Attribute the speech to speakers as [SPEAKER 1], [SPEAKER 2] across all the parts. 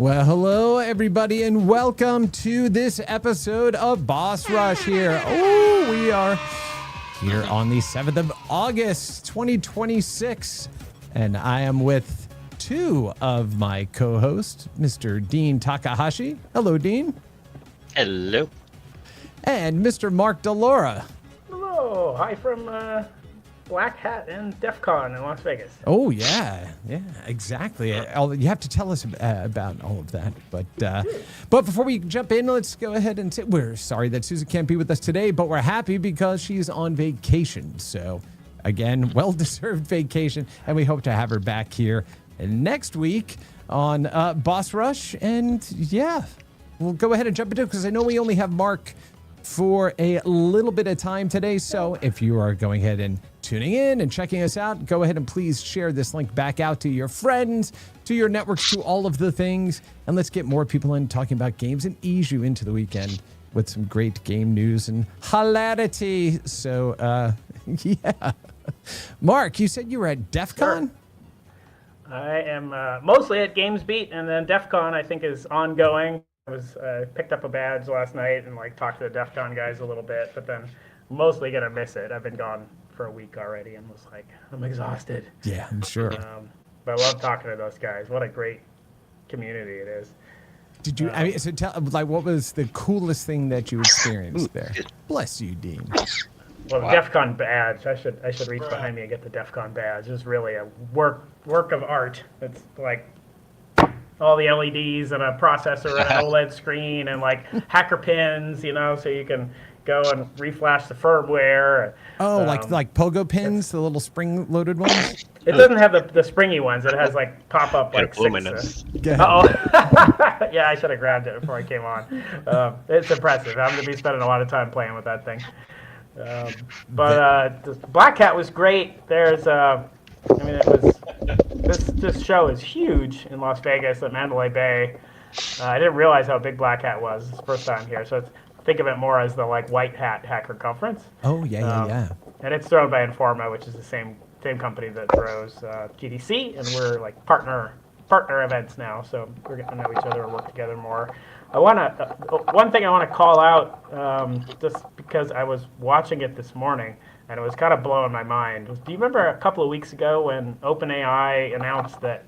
[SPEAKER 1] Well, hello, everybody, and welcome to this episode of Boss Rush here. Oh, we are here on the 7th of August, 2026, and I am with two of my co-hosts, Mr. Dean Takahashi. Hello, Dean.
[SPEAKER 2] Hello.
[SPEAKER 1] And Mr. Mark Delora.
[SPEAKER 3] Hello. Hi from Black Hat and DEF CON in Las Vegas.
[SPEAKER 1] Oh, yeah, exactly. You have to tell us about all of that. But before we jump in, let's go ahead and say we're sorry that Susan can't be with us today, but we're happy because she's on vacation. So, again, well-deserved vacation, and we hope to have her back here next week on Boss Rush. And, yeah, we'll go ahead and jump into it because I know we only have Mark for a little bit of time today. So if you are going ahead and tuning in and checking us out, go ahead and please share this link back out to your friends, to your networks, to all of the things. And let's get more people in talking about games and ease you into the weekend with some great game news and hilarity. So, yeah. Mark, you said you were at DEF CON?
[SPEAKER 3] Sure. I am mostly at GamesBeat, and then DEF CON I think is ongoing. I picked up a badge last night and talked to the DEF CON guys a little bit, but then mostly gonna miss it. I've been gone for a week already and was like, I'm exhausted.
[SPEAKER 1] Yeah, I'm sure.
[SPEAKER 3] But I love talking to those guys. What a great community it is.
[SPEAKER 1] Did you? I mean, so tell what was the coolest thing that you experienced there? Bless you, Dean.
[SPEAKER 3] Well, the DEF CON badge. I should reach behind me and get the DEF CON badge. It's really a work of art. It's like all the LEDs and a processor and an OLED screen and hacker pins, so you can go and reflash the firmware.
[SPEAKER 1] Oh, like pogo pins, the little spring-loaded ones?
[SPEAKER 3] It doesn't have the springy ones. It has pop-up
[SPEAKER 2] luminous.
[SPEAKER 3] Uh-oh. Yeah, I should have grabbed it before I came on. It's impressive. I'm going to be spending a lot of time playing with that thing. But Black Hat was great. There's this show is huge in Las Vegas at Mandalay Bay. I didn't realize how big Black Hat was. It's the first time here, so think of it more as the White Hat Hacker Conference.
[SPEAKER 1] Oh yeah.
[SPEAKER 3] And it's thrown by Informa, which is the same company that throws GDC, and we're partner events now, so we're getting to know each other and work together more. One thing I want to call out, just because I was watching it this morning, and it was kind of blowing my mind. Do you remember a couple of weeks ago when OpenAI announced that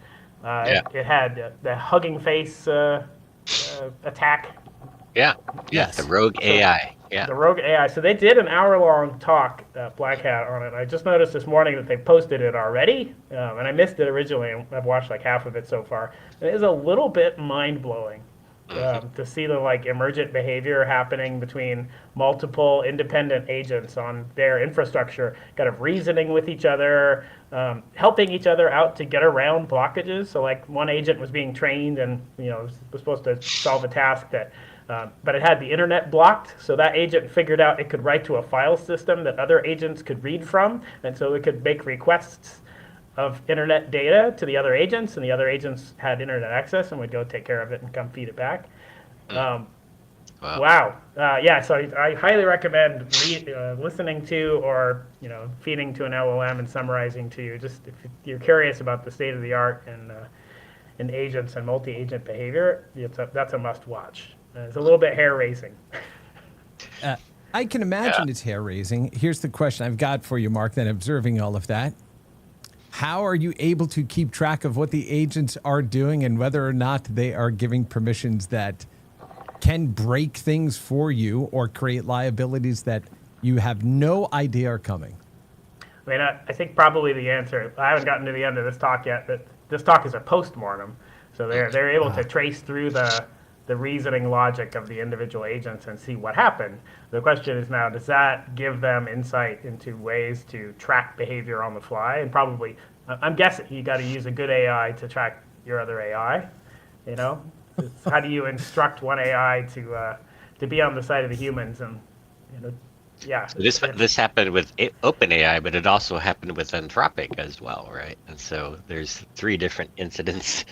[SPEAKER 3] it had the Hugging Face attack?
[SPEAKER 2] Yeah. Yes. The Rogue AI. Yeah.
[SPEAKER 3] The Rogue AI. So they did an hour-long talk at Black Hat on it. I just noticed this morning that they posted it already, and I missed it originally, and I've watched half of it so far. It is a little bit mind-blowing. To see the emergent behavior happening between multiple independent agents on their infrastructure, kind of reasoning with each other, helping each other out to get around blockages. So one agent was being trained and was supposed to solve a task that, but it had the internet blocked. So that agent figured out it could write to a file system that other agents could read from, and so it could make requests of internet data to the other agents, and the other agents had internet access and would go take care of it and come feed it back. Wow. Yeah, so I highly recommend listening to or feeding to an LLM and summarizing to you. Just if you're curious about the state of the art in agents and multi-agent behavior, that's a must-watch. It's a little bit hair-raising.
[SPEAKER 1] I can imagine it's hair-raising. Here's the question I've got for you, Mark, then observing all of that. How are you able to keep track of what the agents are doing and whether or not they are giving permissions that can break things for you or create liabilities that you have no idea are coming?
[SPEAKER 3] I mean, I think probably the answer, I haven't gotten to the end of this talk yet, but this talk is a post-mortem. So they're able to trace through the reasoning logic of the individual agents and see what happened. The question is now, does that give them insight into ways to track behavior on the fly? And probably, I'm guessing you got to use a good AI to track your other AI. How do you instruct one AI to be on the side of the humans? And yeah.
[SPEAKER 2] This happened with OpenAI, but it also happened with Anthropic as well, right? And so there's 3 different incidents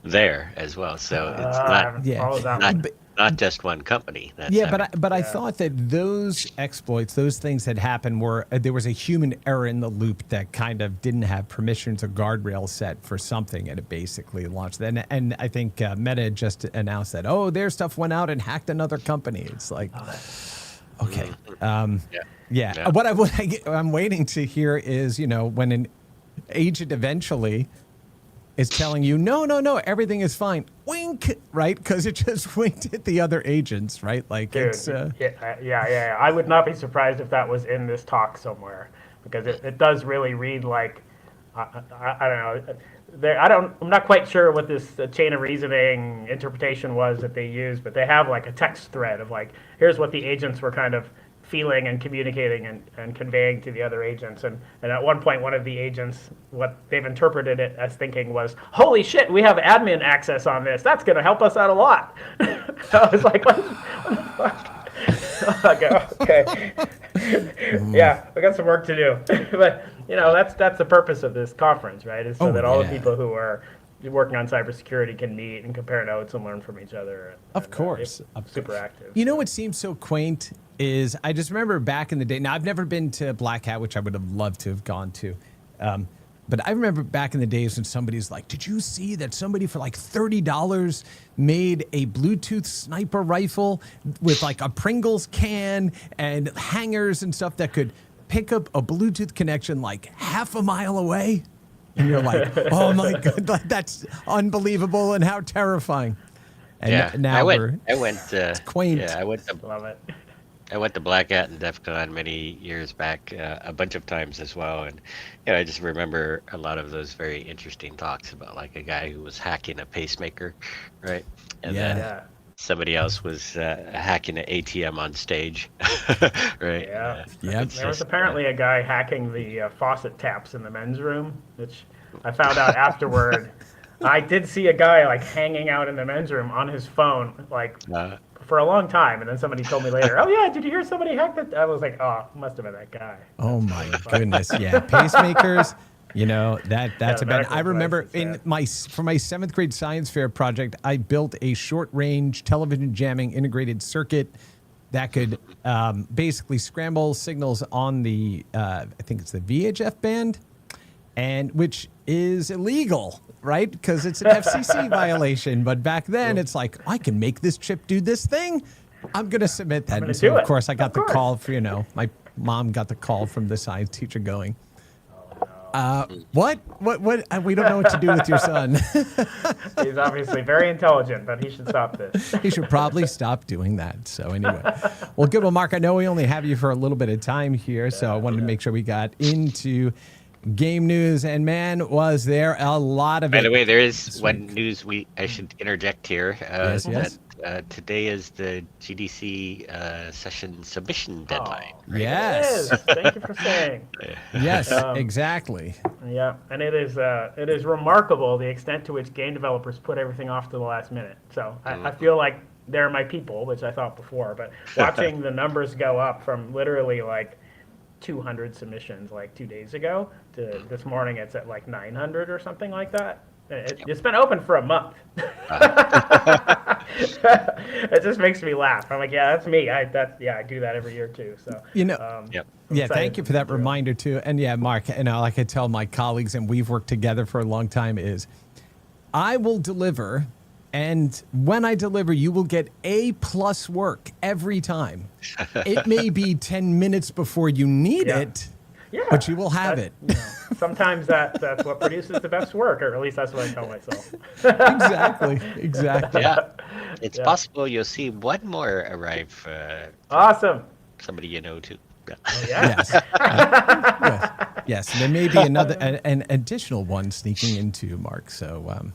[SPEAKER 2] there as well. So it's not.
[SPEAKER 1] Yeah.
[SPEAKER 2] not just one company. That's
[SPEAKER 1] Yeah,
[SPEAKER 2] having-
[SPEAKER 1] but I thought that those exploits, those things that happened were there was a human error in the loop that kind of didn't have permissions or guardrails set for something, and it basically launched. And I think Meta just announced that their stuff went out and hacked another company. It's like, okay, yeah. What I'm waiting to hear is when an agent eventually is telling you, no, everything is fine. Wink, right? Because it just winked at the other agents, right? Like,
[SPEAKER 3] Dude,
[SPEAKER 1] it's...
[SPEAKER 3] yeah. I would not be surprised if that was in this talk somewhere, because it does really read like, I don't know. I'm not quite sure what this chain of reasoning interpretation was that they used, but they have like a text thread of like, here's what the agents were kind of feeling and communicating and conveying to the other agents. And at one point, one of the agents, what they've interpreted it as thinking was, holy shit, we have admin access on this. That's going to help us out a lot. I was like, what the fuck? Okay. Yeah, we got some work to do. But, that's the purpose of this conference, right? Is so that all the people who are working on cybersecurity can meet and compare notes and learn from each other.
[SPEAKER 1] Of course.
[SPEAKER 3] Super active.
[SPEAKER 1] What seems so quaint is I just remember back in the day. Now, I've never been to Black Hat, which I would have loved to have gone to. But I remember back in the days when somebody's like, did you see that somebody for like $30 made a Bluetooth sniper rifle with like a Pringles can and hangers and stuff that could pick up a Bluetooth connection like half a mile away? And you're like, oh my God, that's unbelievable and how terrifying. And now
[SPEAKER 2] I went.
[SPEAKER 1] it's quaint.
[SPEAKER 2] Yeah,
[SPEAKER 3] Love it.
[SPEAKER 2] I went to Black Hat and DEF CON many years back, a bunch of times as well, and I just remember a lot of those very interesting talks about like a guy who was hacking a pacemaker, right? And then somebody else was hacking an ATM on stage, right?
[SPEAKER 3] Yeah.
[SPEAKER 1] Yep.
[SPEAKER 3] There was apparently a guy hacking the faucet taps in the men's room, which I found out afterward. I did see a guy like hanging out in the men's room on his phone, like for a long time, and then somebody told me later, "Oh yeah, did you hear somebody hacked it?" I was like, "Oh, must have been that guy."
[SPEAKER 1] Oh my goodness, yeah, pacemakers. That's a bad. I remember for my 7th grade science fair project, I built a short range television jamming integrated circuit that could basically scramble signals on the I think it's the VHF band, and which is illegal, right? Because it's an FCC violation. But back then, it's like, I can make this chip do this thing. I'm going to submit that. And so, of course, I got the call for, my mom got the call from the science teacher going, what? We don't know what to do with your son.
[SPEAKER 3] He's obviously very intelligent, but he should stop this.
[SPEAKER 1] He should probably stop doing that. So anyway, well, good. Well, Mark, I know we only have you for a little bit of time here, so I wanted to make sure we got into game news, and man, was there a lot of it.
[SPEAKER 2] By the way, there is one news I should interject here.
[SPEAKER 1] Yes.
[SPEAKER 2] That today is the GDC session submission deadline.
[SPEAKER 1] Yes.
[SPEAKER 3] It is. Thank you for saying.
[SPEAKER 1] Yes, exactly.
[SPEAKER 3] Yeah, and it is remarkable the extent to which game developers put everything off to the last minute. So I feel like they're my people, which I thought before, but watching the numbers go up from literally like 200 submissions like 2 days ago to this morning it's at like 900 or something like that. It's been open for a month. It just makes me laugh. I'm like, yeah, that's me. I do that every year too. So
[SPEAKER 1] yeah, thank you for that reminder too. And yeah, Mark, like I tell my colleagues, and we've worked together for a long time, is I will deliver. And when I deliver, you will get A+ work every time. It may be 10 minutes before you need it, but you will have it.
[SPEAKER 3] Sometimes that's what produces the best work, or at least that's what I tell myself.
[SPEAKER 1] Exactly.
[SPEAKER 2] Yeah, it's possible you'll see one more arrive.
[SPEAKER 3] Awesome.
[SPEAKER 2] Somebody you know too.
[SPEAKER 1] Yes. Yes. There may be an additional one sneaking into, Mark. So.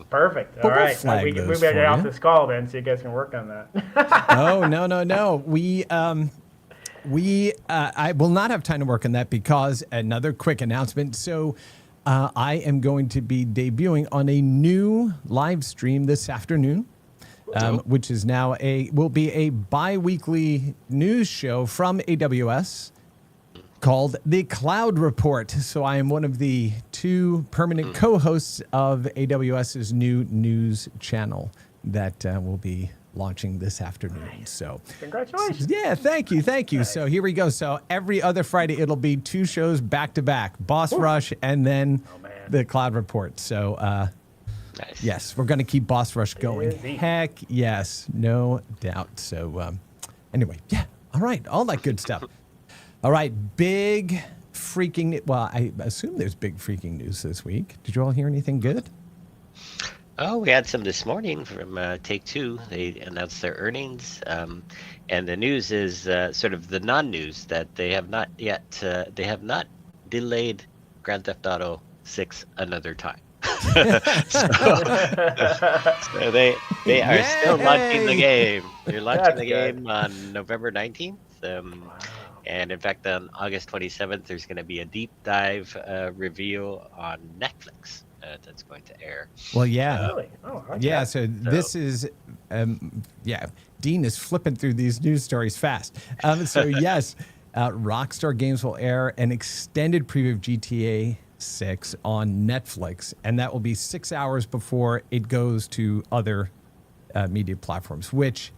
[SPEAKER 3] Perfect. All right. We better get off this call then, so you guys can work on that.
[SPEAKER 1] No. I will not have time to work on that because another quick announcement. So I am going to be debuting on a new live stream this afternoon, which is now will be a bi-weekly news show from AWS called The Cloud Report. So I am one of the 2 permanent co-hosts of AWS's new news channel that will be launching this afternoon. So
[SPEAKER 3] Congratulations.
[SPEAKER 1] yeah, thank you. So here we go. So every other Friday, it'll be 2 shows back to back, Boss Rush and then the Cloud Report. So
[SPEAKER 2] Nice.
[SPEAKER 1] yes, we're going to keep Boss Rush going.
[SPEAKER 3] Busy.
[SPEAKER 1] Heck yes, no doubt. So anyway, yeah, all right, all that good stuff. All right, big freaking, well, I assume there's big freaking news this week. Did you all hear anything good?
[SPEAKER 2] Oh, we had some this morning from Take-Two. They announced their earnings, and the news is sort of the non-news that they have not delayed Grand Theft Auto 6 another time. so they are still launching the game. They're launching
[SPEAKER 3] That's
[SPEAKER 2] the
[SPEAKER 3] good.
[SPEAKER 2] game on November 19th. And in fact, on August 27th, there's going to be a deep dive reveal on Netflix that's going to air.
[SPEAKER 1] Well, yeah.
[SPEAKER 3] Really? Oh, I like
[SPEAKER 1] Yeah,
[SPEAKER 3] that.
[SPEAKER 1] so this is, Dean is flipping through these news stories fast. So yes, Rockstar Games will air an extended preview of GTA 6 on Netflix, and that will be 6 hours before it goes to other media platforms, which,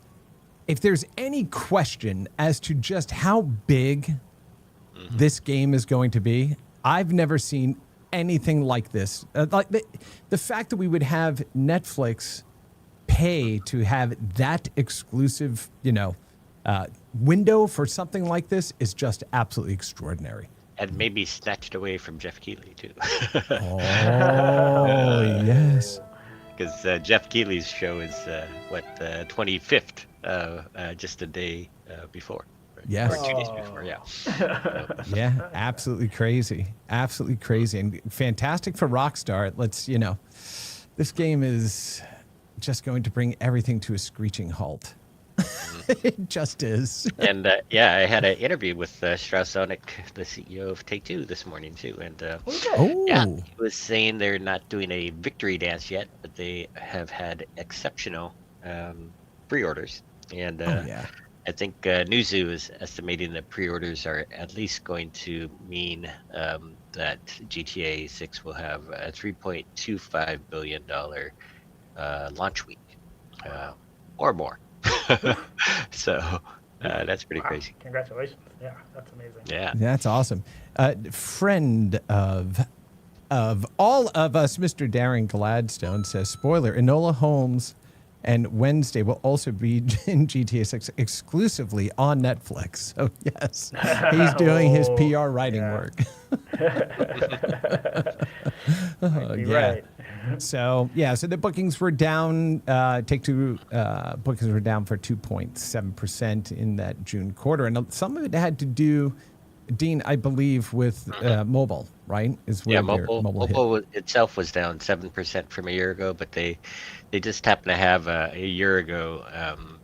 [SPEAKER 1] if there's any question as to just how big this game is going to be, I've never seen anything like this. Like the fact that we would have Netflix pay to have that exclusive, window for something like this is just absolutely extraordinary.
[SPEAKER 2] And maybe snatched away from Jeff Keighley, too.
[SPEAKER 1] Oh, yes.
[SPEAKER 2] Because Jeff Keighley's show is, 25th, just a day before. Right?
[SPEAKER 1] Yes.
[SPEAKER 2] Or 2 days before, yeah.
[SPEAKER 1] Yeah, absolutely crazy. Absolutely crazy. And fantastic for Rockstar. This game is just going to bring everything to a screeching halt. It just is.
[SPEAKER 2] And I had an interview with Strauss Zelnick, the CEO of Take-Two, this morning too. And
[SPEAKER 1] Oh,
[SPEAKER 2] yeah, he was saying they're not doing a victory dance yet, but they have had exceptional pre-orders. And
[SPEAKER 1] yeah.
[SPEAKER 2] I think Newzoo is estimating that pre-orders are at least going to mean that GTA 6 will have a $3.25 billion launch week or more. So that's pretty crazy.
[SPEAKER 3] Congratulations. Yeah, that's amazing.
[SPEAKER 2] Yeah.
[SPEAKER 1] That's awesome. Friend of all of us, Mr. Darren Gladstone says, spoiler, Enola Holmes and Wednesday will also be in GTA 6 exclusively on Netflix. So yes, he's doing his PR writing work.
[SPEAKER 3] Right.
[SPEAKER 1] So the bookings were down. Take-Two bookings were down for 2.7% in that June quarter, and some of it had to do, Dean, I believe, with mobile. Right? Is where their
[SPEAKER 2] mobile itself was down 7% from a year ago, but they just happened to have a year ago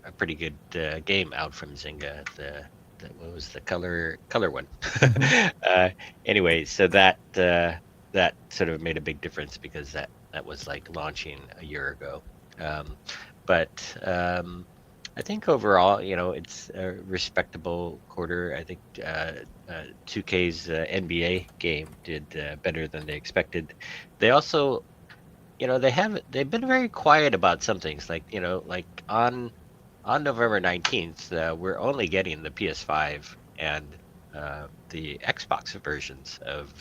[SPEAKER 2] a pretty good game out from Zynga. What was the color one? Anyway, so that sort of made a big difference because that was like launching a year ago. But I think overall, it's a respectable quarter. I think 2K's NBA game did better than they expected. They also, they've been very quiet about some things. Like on November 19th, we're only getting the PS5 and the Xbox versions of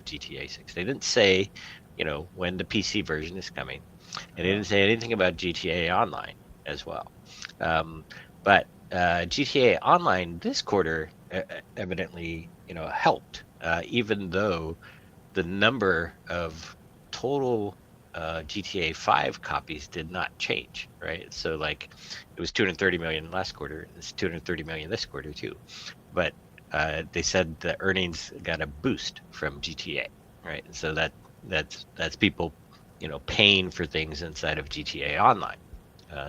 [SPEAKER 2] GTA 6. They didn't say, when the PC version is coming, and they didn't say anything about GTA Online as well. But GTA Online this quarter evidently, helped, even though the number of total GTA 5 copies did not change, right? So it was 230 million last quarter. It's 230 million this quarter too. But they said the earnings got a boost from GTA, right? So that's people, paying for things inside of GTA Online.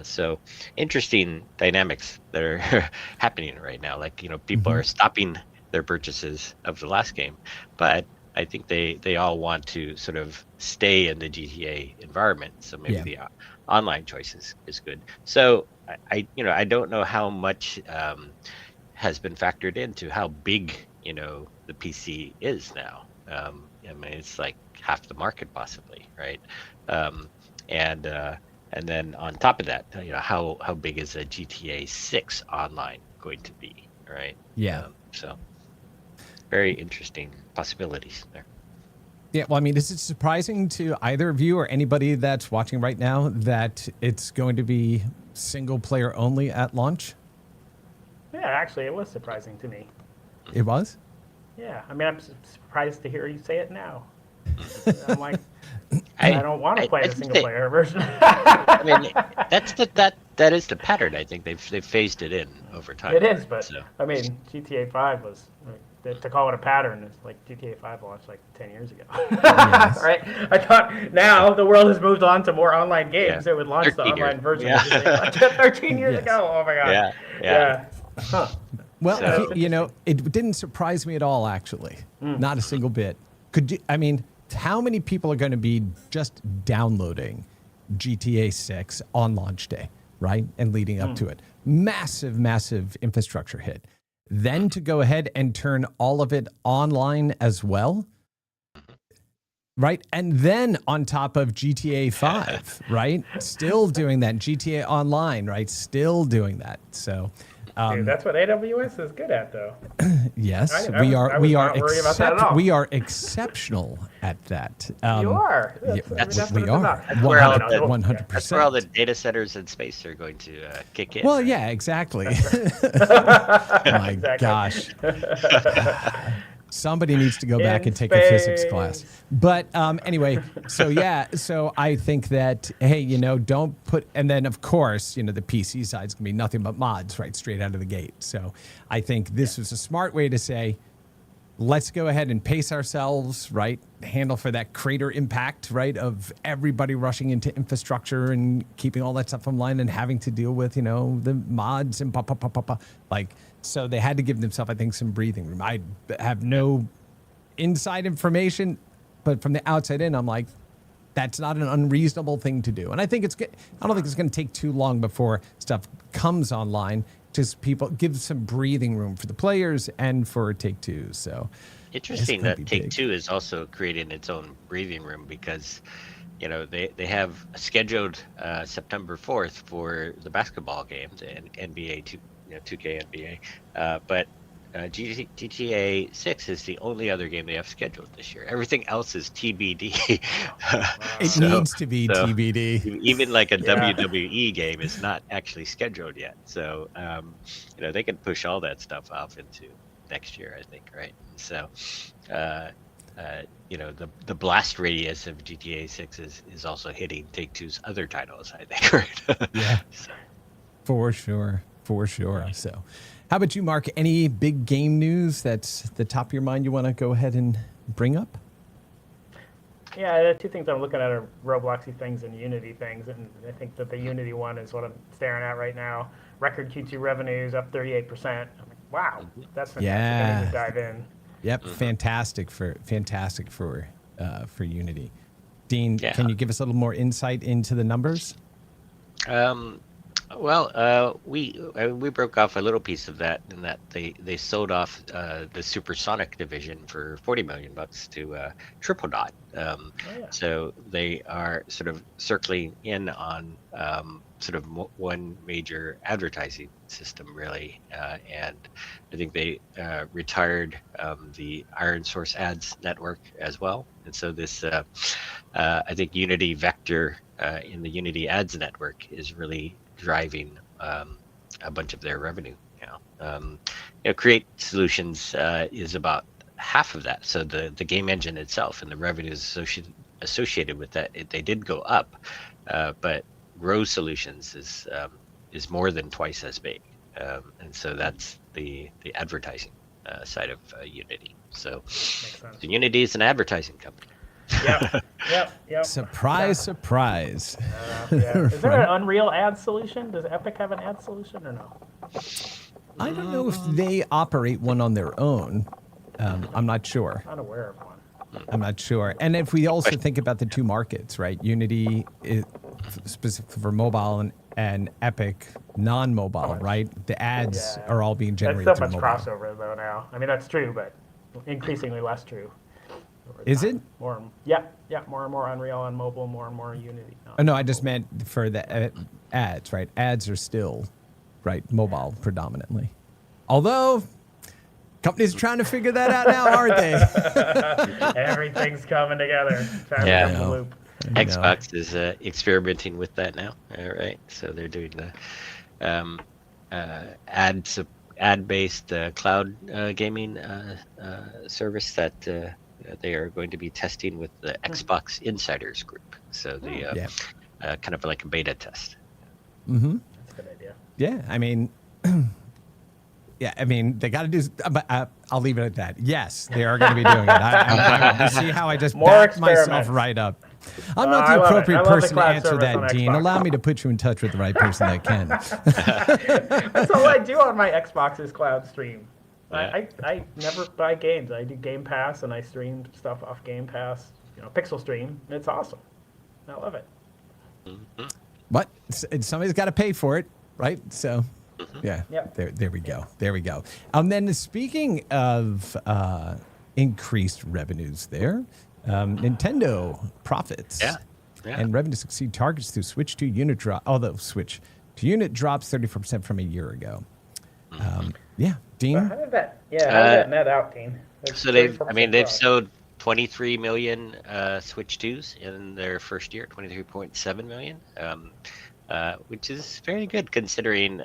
[SPEAKER 2] So interesting dynamics that are happening right now. People are stopping their purchases of the last game, but I think they all want to sort of stay in the GTA environment. So maybe the online choice is good. So I don't know how much has been factored into how big, the PC is now. It's like half the market possibly, right? And And then on top of that, how big is a GTA 6 online going to be, right?
[SPEAKER 1] Yeah.
[SPEAKER 2] So very interesting possibilities there.
[SPEAKER 1] Yeah, well, I mean, is it surprising to either of you or anybody that's watching right now that it's going to be single player only at launch?
[SPEAKER 3] Yeah, actually, it was surprising to me.
[SPEAKER 1] It was?
[SPEAKER 3] Yeah, I mean, I'm surprised to hear you say it now. I'm like, I don't want to play the single player version.
[SPEAKER 2] I mean, that is the pattern. I think they've phased it in over time.
[SPEAKER 3] It is, but
[SPEAKER 2] so.
[SPEAKER 3] I mean, GTA 5 was, to call it a pattern, is like GTA 5 launched like 10 years ago.
[SPEAKER 1] Yes.
[SPEAKER 3] Right? I thought now the world has moved on to more online games.
[SPEAKER 2] Yeah.
[SPEAKER 3] It would launch the
[SPEAKER 2] 13
[SPEAKER 3] online
[SPEAKER 2] years.
[SPEAKER 3] version
[SPEAKER 2] Yeah.
[SPEAKER 3] of GTA 5 13 years
[SPEAKER 1] Yes.
[SPEAKER 3] ago. Oh my god.
[SPEAKER 2] Yeah.
[SPEAKER 3] Huh.
[SPEAKER 1] Well,
[SPEAKER 2] So-
[SPEAKER 1] it didn't surprise me at all, actually. Not a single bit. How many people are going to be just downloading GTA 6 on launch day, right? And leading up to it. Massive, massive infrastructure hit. Then to go ahead and turn all of it online as well, right? And then on top of GTA 5, right? Still doing that. GTA Online, right? Still doing that. So...
[SPEAKER 3] Dude, that's what AWS is good at, though.
[SPEAKER 1] yes,
[SPEAKER 3] I
[SPEAKER 1] we
[SPEAKER 3] was
[SPEAKER 1] are.
[SPEAKER 3] not worried about that at all.
[SPEAKER 1] We are exceptional at that.
[SPEAKER 3] You are.
[SPEAKER 2] That's
[SPEAKER 3] what
[SPEAKER 1] we
[SPEAKER 3] it's
[SPEAKER 1] are.
[SPEAKER 3] about.
[SPEAKER 2] That's where all the-
[SPEAKER 1] 100%.
[SPEAKER 2] That's where all the data centers in space are going to kick in.
[SPEAKER 1] Well,
[SPEAKER 2] right?
[SPEAKER 1] yeah, exactly. My
[SPEAKER 3] Exactly.
[SPEAKER 1] gosh. Somebody needs to go back
[SPEAKER 3] In
[SPEAKER 1] and take a physics
[SPEAKER 3] space.
[SPEAKER 1] class. But anyway, so I think that, hey, don't put, and then of course, the PC side's gonna be nothing but mods, right, straight out of the gate. So I think this was a smart way to say, let's go ahead and pace ourselves, right? Handle for that crater impact, right? Of everybody rushing into infrastructure and keeping all that stuff online and having to deal with, the mods and so they had to give themselves, I think, some breathing room. I have no inside information, but from the outside in, I'm like, that's not an unreasonable thing to do. And I don't think it's going to take too long before stuff comes online. Just people give some breathing room for the players and for Take-Two. So
[SPEAKER 2] Interesting that Take-Two is also creating its own breathing room because, they have scheduled September 4th for the basketball games and NBA 2K NBA, but GTA 6 is the only other game they have scheduled this year. Everything else is TBD.
[SPEAKER 1] It needs to be TBD.
[SPEAKER 2] Even like a WWE game is not actually scheduled yet. So, they can push all that stuff off into next year, I think, right? So, the blast radius of GTA 6 is also hitting Take-Two's other titles, I think, right?
[SPEAKER 1] Yeah, for sure. So, how about you, Mark? Any big game news that's the top of your mind you want to go ahead and bring up?
[SPEAKER 3] Yeah, the two things I'm looking at are Robloxy things and Unity things, and I think that the Unity one is what I'm staring at right now. Record Q2 revenues up 38%. I'm like, wow, that's fantastic. I need to dive in.
[SPEAKER 1] Yep, fantastic for Unity. Dean, can you give us a little more insight into the numbers?
[SPEAKER 2] Well, we broke off a little piece of that in that they sold off the Supersonic division for $40 million to Triple Dot. So they are sort of circling in on one major advertising system, really, and I think they retired the Iron Source Ads network as well. And so this, I think, Unity Vector in the Unity Ads network is really driving a bunch of their revenue now. Create Solutions is about half of that. So the game engine itself and the revenues associated with that, they did go up, but Grow Solutions is more than twice as big, and so that's the advertising side of Unity. So Unity is an advertising company.
[SPEAKER 3] Yep.
[SPEAKER 1] Surprise.
[SPEAKER 3] Is there an Unreal ad solution? Does Epic have an ad solution or no?
[SPEAKER 1] I don't know if they operate one on their own. I'm not sure.
[SPEAKER 3] Not aware of one.
[SPEAKER 1] I'm not sure. And if we also think about the two markets, right? Unity is specific for mobile and Epic non-mobile, right? The ads are all being generated
[SPEAKER 3] That's so
[SPEAKER 1] through
[SPEAKER 3] much
[SPEAKER 1] mobile.
[SPEAKER 3] crossover though now. I mean, that's true, but increasingly less true. over
[SPEAKER 1] Is
[SPEAKER 3] time.
[SPEAKER 1] it?
[SPEAKER 3] More and more Unreal on mobile, more and more Unity.
[SPEAKER 1] Oh, no, I just meant for the ads, right? Ads are still, right, mobile predominantly. Although, companies are trying to figure that out now, aren't they?
[SPEAKER 3] Everything's coming together. Time
[SPEAKER 2] Yeah.
[SPEAKER 3] to come to loop.
[SPEAKER 1] I know.
[SPEAKER 2] Xbox is experimenting with that now, right? So they're doing the ad-based cloud gaming service that they are going to be testing with the Xbox Insiders Group. So the
[SPEAKER 1] Yeah.
[SPEAKER 2] kind of like a beta test.
[SPEAKER 3] That's a good idea.
[SPEAKER 1] Yeah, I mean, yeah, I mean, they got to do. But I'll leave it at that. Yes, they are going to be doing it. You see how I just
[SPEAKER 3] More
[SPEAKER 1] backed myself
[SPEAKER 3] experiments.
[SPEAKER 1] right up. I'm not
[SPEAKER 3] I
[SPEAKER 1] the
[SPEAKER 3] love it. I
[SPEAKER 1] appropriate
[SPEAKER 3] love the
[SPEAKER 1] person to
[SPEAKER 3] cloud
[SPEAKER 1] answer
[SPEAKER 3] service on
[SPEAKER 1] that, Dean.
[SPEAKER 3] Xbox.
[SPEAKER 1] Allow me to put you in touch with the right person that can.
[SPEAKER 3] That's all I do on my Xbox is cloud stream.
[SPEAKER 2] Yeah.
[SPEAKER 3] I never buy games. I do Game Pass and I stream stuff off Game Pass. Pixel stream. And it's awesome. I love it.
[SPEAKER 1] But somebody's got to pay for it, right? So, yeah,
[SPEAKER 3] Yep.
[SPEAKER 1] there we go. There we go. Then speaking of increased revenues there, Nintendo profits
[SPEAKER 2] Yeah.
[SPEAKER 1] and revenues exceed targets through Switch 2 unit drop. Although Switch 2 unit drops 34% from a year ago. Yeah, Dean?
[SPEAKER 3] How did that net out, Dean? There's
[SPEAKER 2] So they've
[SPEAKER 3] 34% growth.
[SPEAKER 2] sold 23 million Switch 2s in their first year, 23.7 million, which is very good considering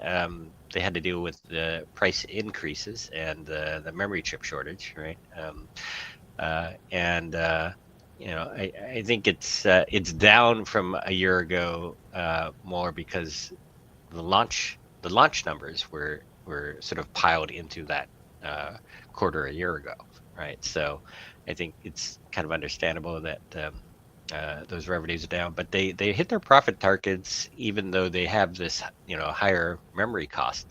[SPEAKER 2] they had to deal with the price increases and the memory chip shortage, right? I think it's down from a year ago more because the launch numbers were sort of piled into that quarter a year ago, right? So I think it's kind of understandable that those revenues are down, but they hit their profit targets even though they have this higher memory cost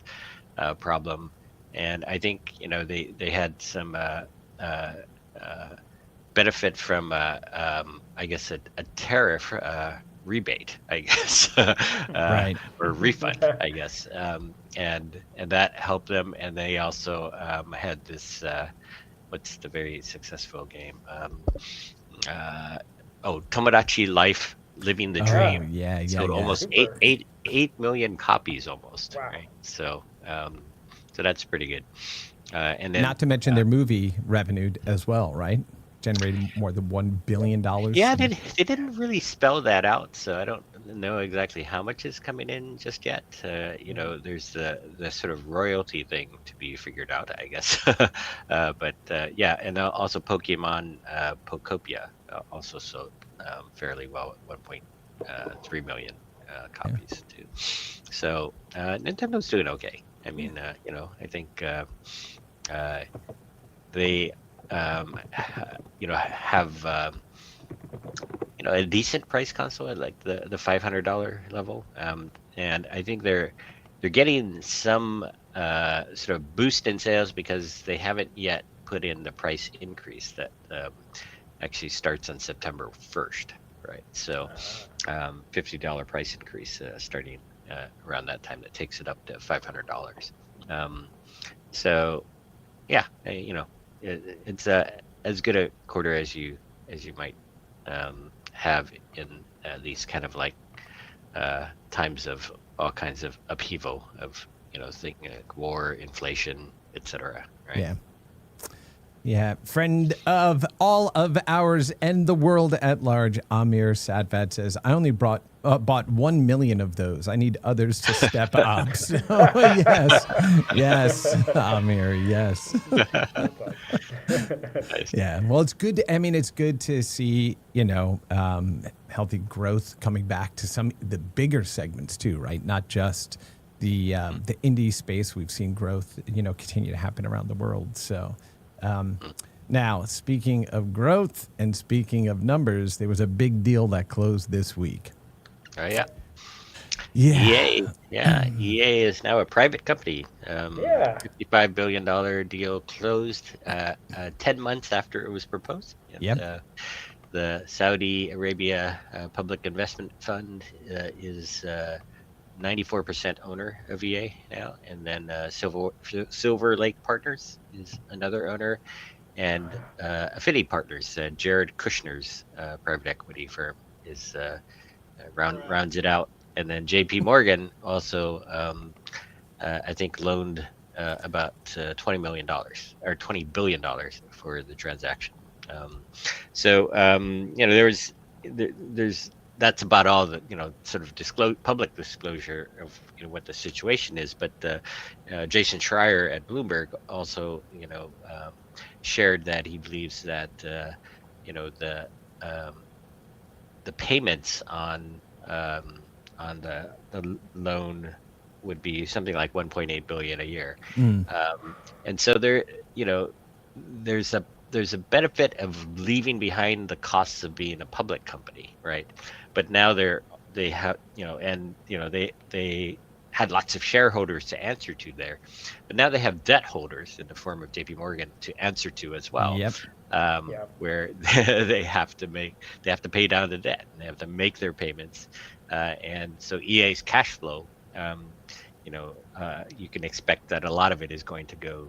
[SPEAKER 2] problem, and I think they had some benefit from I guess a tariff rebate, I guess,
[SPEAKER 1] Right.
[SPEAKER 2] or refund, I guess, and that helped them, and they also had this. What's the very successful game? Tomodachi Life, Living the Dream.
[SPEAKER 1] Oh, yeah.
[SPEAKER 2] Sold almost
[SPEAKER 3] Super.
[SPEAKER 2] 8 million copies almost.
[SPEAKER 3] Wow.
[SPEAKER 2] Right. So that's pretty good. And then
[SPEAKER 1] Not to mention their movie revenue as well, right? Generated more than $1 billion.
[SPEAKER 2] yeah, they didn't really spell that out, so I don't know exactly how much is coming in just yet. There's the sort of royalty thing to be figured out, I guess. But and also Pokemon Pokopia also sold fairly well at 1.3 million copies too. So Nintendo's doing okay. I mean, I think they have a decent price console at like the $500 level, and I think they're getting some sort of boost in sales because they haven't yet put in the price increase that actually starts on September 1st, right? So $50 price increase starting around that time that takes it up to $500. So yeah, it's as good a quarter as you might have in these kind of like times of all kinds of upheaval of thinking like war, inflation, etc. Right?
[SPEAKER 1] Yeah. Yeah, friend of all of ours and the world at large, Amir Sadvat says, I only bought 1 million of those. I need others to step up. So, yes, Amir, yes.
[SPEAKER 2] Nice.
[SPEAKER 1] Yeah, well, it's good. It's good to see, healthy growth coming back to some the bigger segments too, right? Not just the indie space. We've seen growth, continue to happen around the world. So. Now, speaking of growth and speaking of numbers, there was a big deal that closed this week.
[SPEAKER 2] Oh yeah.
[SPEAKER 1] Yeah.
[SPEAKER 2] EA is now a private company. $55 billion deal closed 10 months after it was proposed. And,
[SPEAKER 1] Yep.
[SPEAKER 2] the Saudi Arabia Public Investment Fund is 94% owner of EA now, and then Silver Lake Partners is another owner, and Affinity Partners, Jared Kushner's private equity firm, is rounds it out, and then J.P. Morgan also, I think, loaned about $20 million or $20 billion for the transaction. So there's that's about all the sort of public disclosure of what the situation is. But Jason Schreier at Bloomberg also shared that he believes that the payments on the loan would be something like 1.8 billion a year. And so there's a benefit of leaving behind the costs of being a public company, right? But now they have they had lots of shareholders to answer to there, but now they have debt holders in the form of JP Morgan to answer to as well.
[SPEAKER 1] Yep.
[SPEAKER 2] Where they have to pay down the debt, and they have to make their payments, and so EA's cash flow, you can expect that a lot of it is going to go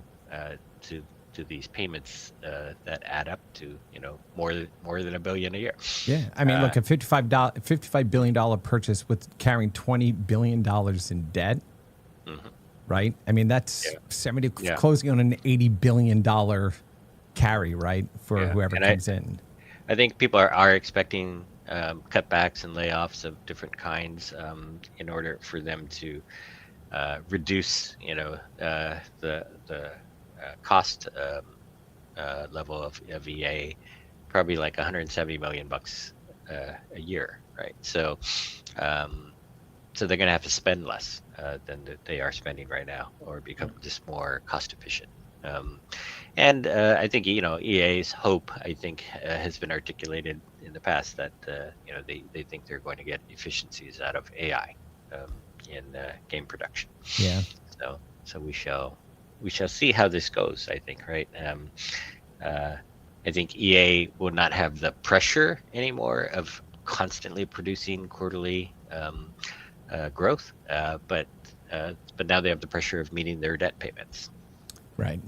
[SPEAKER 2] to these payments that add up to more than $1 billion a year.
[SPEAKER 1] Yeah, I mean, look, a $55 billion purchase with carrying $20 billion in debt, right? I mean, that's closing on an $80 billion carry, right, for whoever comes in.
[SPEAKER 2] I think people are expecting cutbacks and layoffs of different kinds in order for them to reduce, the cost level of EA, probably like 170 million bucks a year, right? So they're going to have to spend less than they are spending right now, or become just more cost efficient. And I think EA's hope, I think, has been articulated in the past that they think they're going to get efficiencies out of AI in game production.
[SPEAKER 1] Yeah.
[SPEAKER 2] So we shall see how this goes, I think, right? I think EA will not have the pressure anymore of constantly producing quarterly growth, but now they have the pressure of meeting their debt payments.
[SPEAKER 1] Right.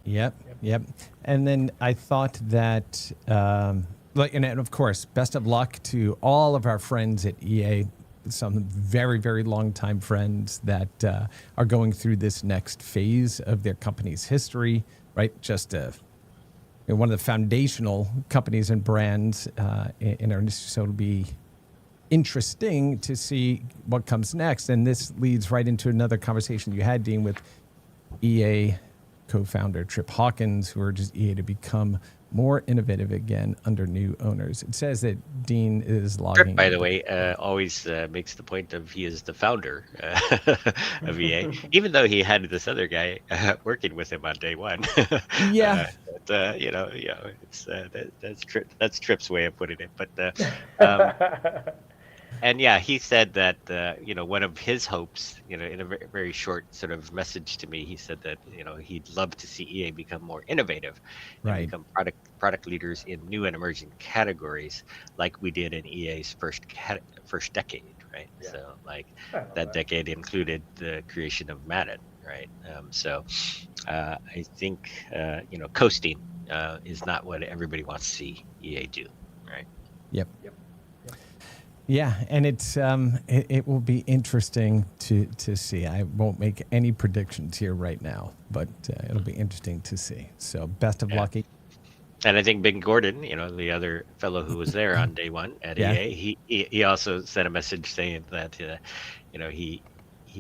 [SPEAKER 1] Yep. And then I thought that, and of course, best of luck to all of our friends at EA, some very, very long-time friends that are going through this next phase of their company's history, right? Just one of the foundational companies and brands in our industry. So it'll be interesting to see what comes next. And this leads right into another conversation you had, Dean, with EA co-founder Trip Hawkins, who urges EA to become more innovative again under new owners. It says that Dean is logging.
[SPEAKER 2] Trip, by the way, always makes the point of he is the founder of EA, even though he had this other guy working with him on day one.
[SPEAKER 1] Yeah.
[SPEAKER 2] It's that's Trip's way of putting it. But and yeah, he said that one of his hopes, in a very short sort of message to me, he said that he'd love to see EA become more innovative, and become product leaders in new and emerging categories, like we did in EA's first decade, right? Yeah. So like that decade included the creation of Madden, right? So I think coasting is not what everybody wants to see EA do, right?
[SPEAKER 1] Yep. Yeah, and it's it will be interesting to see. I won't make any predictions here right now, but it'll be interesting to see. So best of luck.
[SPEAKER 2] And I think Ben Gordon, the other fellow who was there on day one at EA, he also sent a message saying that he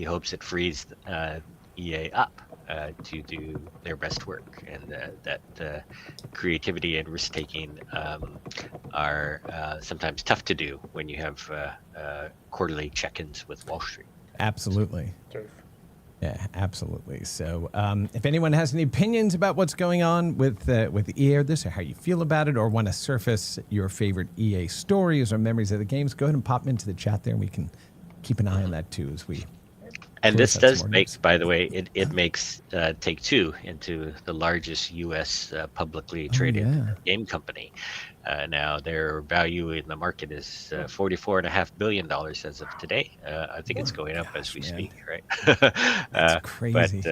[SPEAKER 2] hopes it frees EA up to do their best work, and that creativity and risk taking are sometimes tough to do when you have quarterly check-ins with Wall Street.
[SPEAKER 1] Absolutely. Yeah, absolutely. So if anyone has any opinions about what's going on with EA or this, or how you feel about it, or want to surface your favorite EA stories or memories of the games, go ahead and pop them into the chat there, and we can keep an eye on that too as we.
[SPEAKER 2] And this does make, by the way, it makes Take-Two into the largest U.S. publicly traded game company. Now their value in the market is $44.5 billion as of today. I think it's going up as we speak, right?
[SPEAKER 1] That's crazy.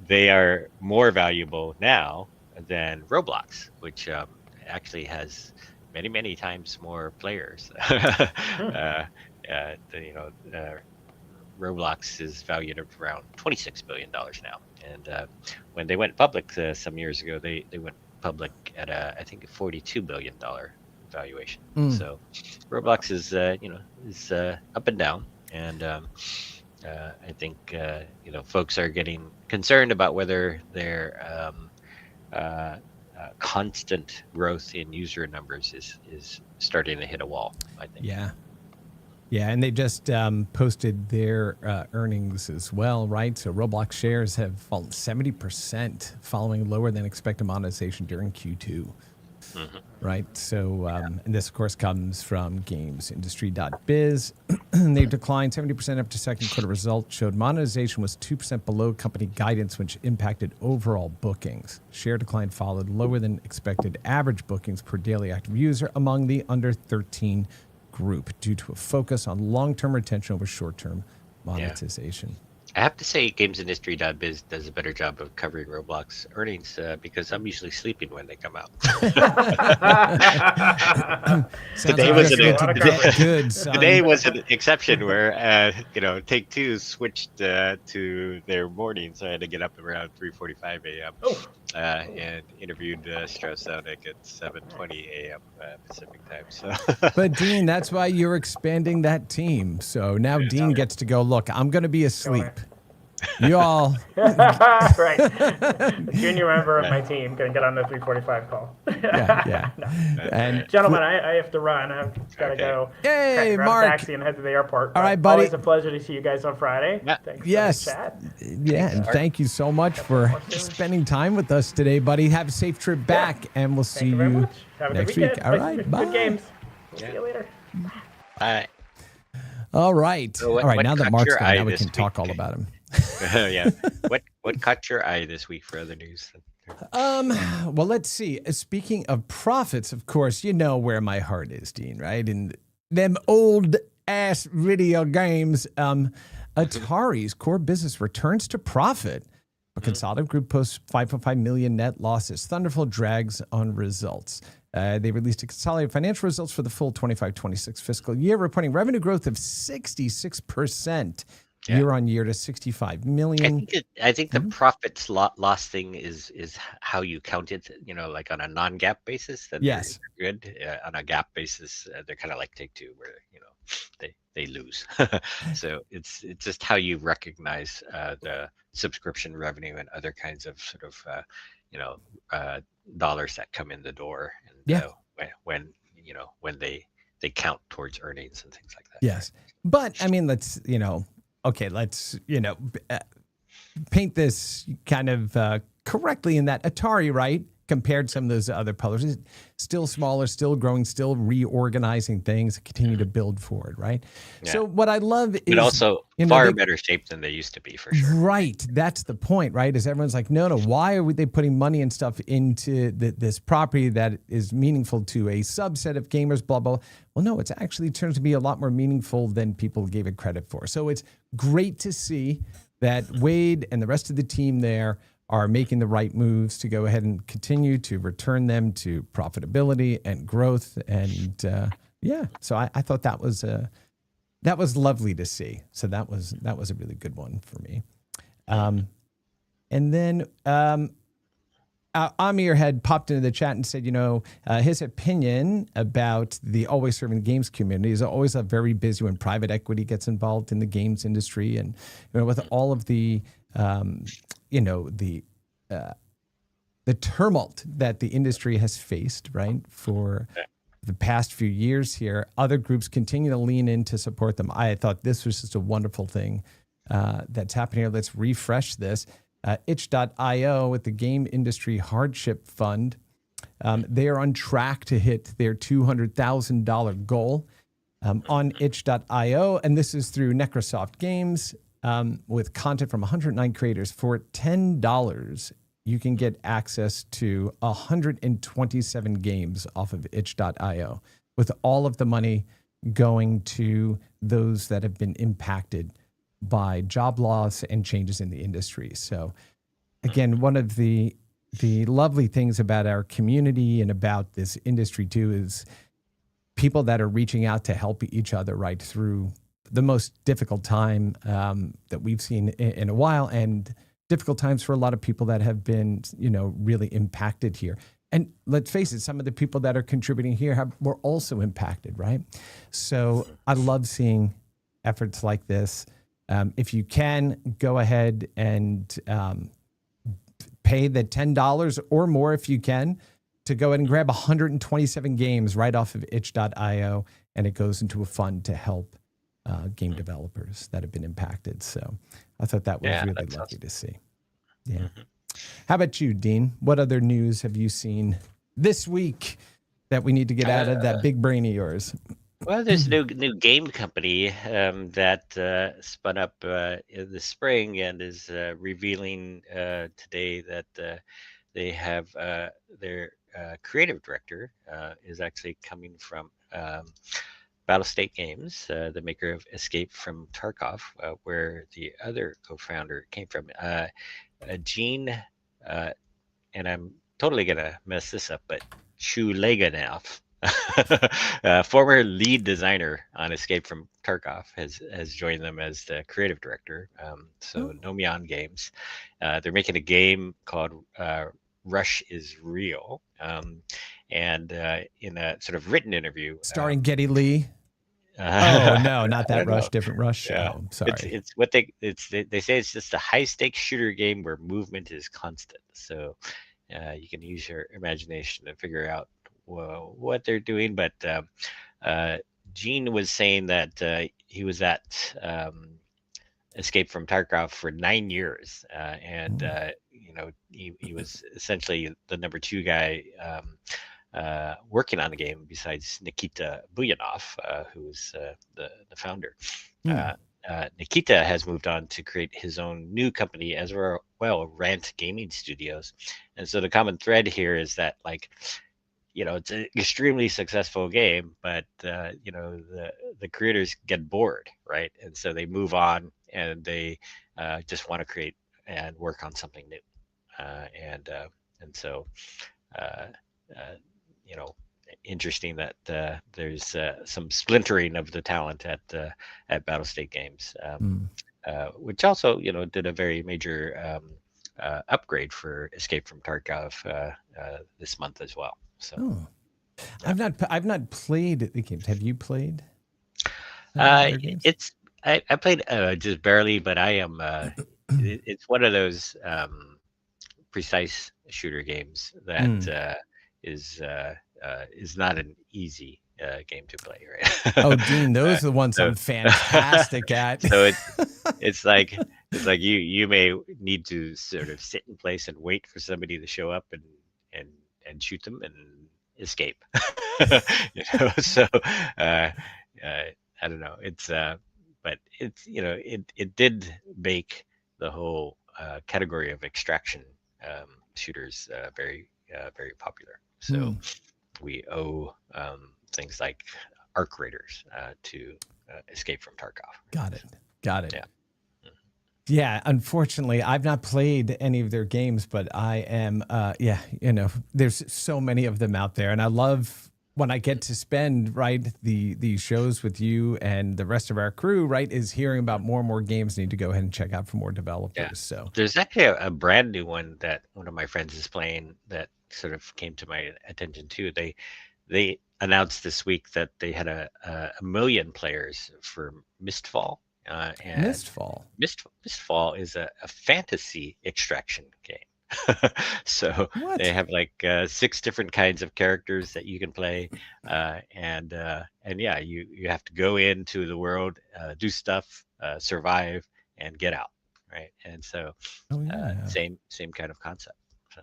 [SPEAKER 2] they are more valuable now than Roblox, which actually has many, many times more players. You know, Roblox is valued at around $26 billion now. And when they went public some years ago, they went public at I think a $42 billion valuation. So Roblox is is up and down, and I think folks are getting concerned about whether their constant growth in user numbers is starting to hit a wall, I think.
[SPEAKER 1] Yeah, and they just posted their earnings as well, right? So Roblox shares have fallen 70% following lower than expected monetization during Q2, right? So, and this, of course, comes from gamesindustry.biz. They declined 70% after second quarter results, showed monetization was 2% below company guidance, which impacted overall bookings. Share decline followed lower than expected average bookings per daily active user among the under 13 group due to a focus on long-term retention over short-term monetization.
[SPEAKER 2] I have to say gamesindustry.biz does a better job of covering Roblox earnings because I'm usually sleeping when they come out. Today was an exception where Take-Two switched to their morning, so I had to get up around 3:45 a.m. And interviewed Strauss Zelnick at 7:20 a.m. Pacific time. So,
[SPEAKER 1] but Dean, that's why you're expanding that team. So now Dean gets to go. Look, I'm going to be asleep. You all,
[SPEAKER 3] right? Junior member of my team gonna get on the 3:45 call.
[SPEAKER 1] No. And
[SPEAKER 3] gentlemen, I have to run. I've got to go.
[SPEAKER 1] Hey,
[SPEAKER 3] grab
[SPEAKER 1] Mark.
[SPEAKER 3] a taxi and head to the airport.
[SPEAKER 1] All right, buddy.
[SPEAKER 3] Always a pleasure to see you guys on Friday.
[SPEAKER 2] Yeah.
[SPEAKER 3] Thanks
[SPEAKER 1] yes.
[SPEAKER 3] for the chat.
[SPEAKER 1] Yeah, and thank you so much for spending time with us today, buddy. Have a safe trip back, and we'll see you next week. All right, bye.
[SPEAKER 3] Good games. We'll see you later.
[SPEAKER 2] Bye.
[SPEAKER 1] All right.
[SPEAKER 2] So
[SPEAKER 1] all right. Now that Mark's gone, now we
[SPEAKER 2] this
[SPEAKER 1] can
[SPEAKER 2] week?
[SPEAKER 1] talk all about him.
[SPEAKER 2] Yeah. What caught your eye this week for other news?
[SPEAKER 1] Well, let's see. Speaking of profits, of course, you know where my heart is, Dean, right? In them old ass video games. Atari's core business returns to profit. But Consolidated Group posts $5.5 million net losses. Thunderful drags on results. They released a consolidated financial results for the full 25-26 fiscal year, reporting revenue growth of 66%. Year on year to 65 million.
[SPEAKER 2] I think the profits loss thing is how you count it. Like on a non-GAAP basis.
[SPEAKER 1] Yes.
[SPEAKER 2] They're good. On a GAAP basis, they're kind of like Take-Two, where they lose. So it's just how you recognize the subscription revenue and other kinds of sort of dollars that come in the door. And when they count towards earnings and things like that.
[SPEAKER 1] Yes, but I mean, let's paint this kind of correctly in that Atari, right, compared to some of those other publishers, still smaller, still growing, still reorganizing things, continue to build forward, right? Yeah. So what I love is...
[SPEAKER 2] But also far better shape than they used to be, for sure.
[SPEAKER 1] Right. That's the point, right? Is everyone's like, no, why are they putting money and stuff into this property that is meaningful to a subset of gamers, blah, blah. Well, no, it's actually turns to be a lot more meaningful than people gave it credit for. So it's great to see that Wade and the rest of the team there are making the right moves to go ahead and continue to return them to profitability and growth. And so I thought that was lovely to see. So that was a really good one for me. And then Amir had popped into the chat and said, his opinion about the always serving games community is always a very busy when private equity gets involved in the games industry. And with all of the the tumult that the industry has faced, right, for the past few years here, other groups continue to lean in to support them. I thought this was just a wonderful thing that's happening here. Let's refresh this. Itch.io with the Game Industry Hardship Fund. They are on track to hit their $200,000 goal on itch.io. And this is through Necrosoft Games. With content from 109 creators. For $10, you can get access to 127 games off of itch.io, with all of the money going to those that have been impacted by job loss and changes in the industry. So again, one of the lovely things about our community and about this industry too is people that are reaching out to help each other right through the most difficult time that we've seen in a while, and difficult times for a lot of people that have been, really impacted here. And let's face it, some of the people that are contributing here were also impacted, right? So I love seeing efforts like this. If you can, go ahead and pay the $10 or more if you can to go ahead and grab 127 games right off of itch.io, and it goes into a fund to help game developers that have been impacted. So I thought that was really lucky awesome to see. Yeah. Mm-hmm. How about you, Dean? What other news have you seen this week that we need to get out of that big brain of yours?
[SPEAKER 2] Well, there's a new game company that spun up in the spring and is revealing today that they have their creative director is actually coming from Battlestate Games, the maker of Escape from Tarkov, where the other co-founder came from. Gene, and I'm totally gonna mess this up, but Chuleganov, former lead designer on Escape from Tarkov, has joined them as the creative director. So Nomion Games, they're making a game called Rush is Real, and in a sort of written interview,
[SPEAKER 1] starring Geddy Lee. Oh no, not that Rush, different Rush.
[SPEAKER 2] Yeah.
[SPEAKER 1] Oh, sorry.
[SPEAKER 2] It's what they say it's just a high stakes shooter game where movement is constant. So you can use your imagination to figure out what they're doing. But Gene was saying that he was at Escape from Tarkov for 9 years, and he was essentially the number 2 guy working on the game besides Nikita Buyanov, who's the founder. Nikita has moved on to create his own new company as well, Rant Gaming Studios. And so the common thread here is that, like, it's an extremely successful game, but the creators get bored, right? And so they move on and they just want to create and work on something new. And so interesting that there's some splintering of the talent at Battlestate Games, which also did a very major upgrade for Escape from Tarkov this month as well. So
[SPEAKER 1] yeah. I've not played the games. Have you played games?
[SPEAKER 2] I played just barely, but I am it's one of those precise shooter games that is not an easy game to play, right?
[SPEAKER 1] Oh, Dean, those are the ones I'm fantastic at.
[SPEAKER 2] So it's like you may need to sort of sit in place and wait for somebody to show up and shoot them and escape. So I don't know. It's but it's it did make the whole category of extraction shooters very very popular. So we owe things like Arc Raiders to Escape from Tarkov.
[SPEAKER 1] Got it.
[SPEAKER 2] Yeah.
[SPEAKER 1] Yeah, unfortunately, I've not played any of their games, but I am, there's so many of them out there. And I love when I get to spend, the shows with you and the rest of our crew, is hearing about more and more games need to go ahead and check out for more developers.
[SPEAKER 2] Yeah.
[SPEAKER 1] So
[SPEAKER 2] there's actually a brand new one that one of my friends is playing that sort of came to my attention too. They announced this week that they had a million players for Mistfall. And Mistfall is a fantasy extraction game. So they have like 6 different kinds of characters that you can play, and yeah, you have to go into the world, do stuff, survive, and get out, right? And so same kind of concept. So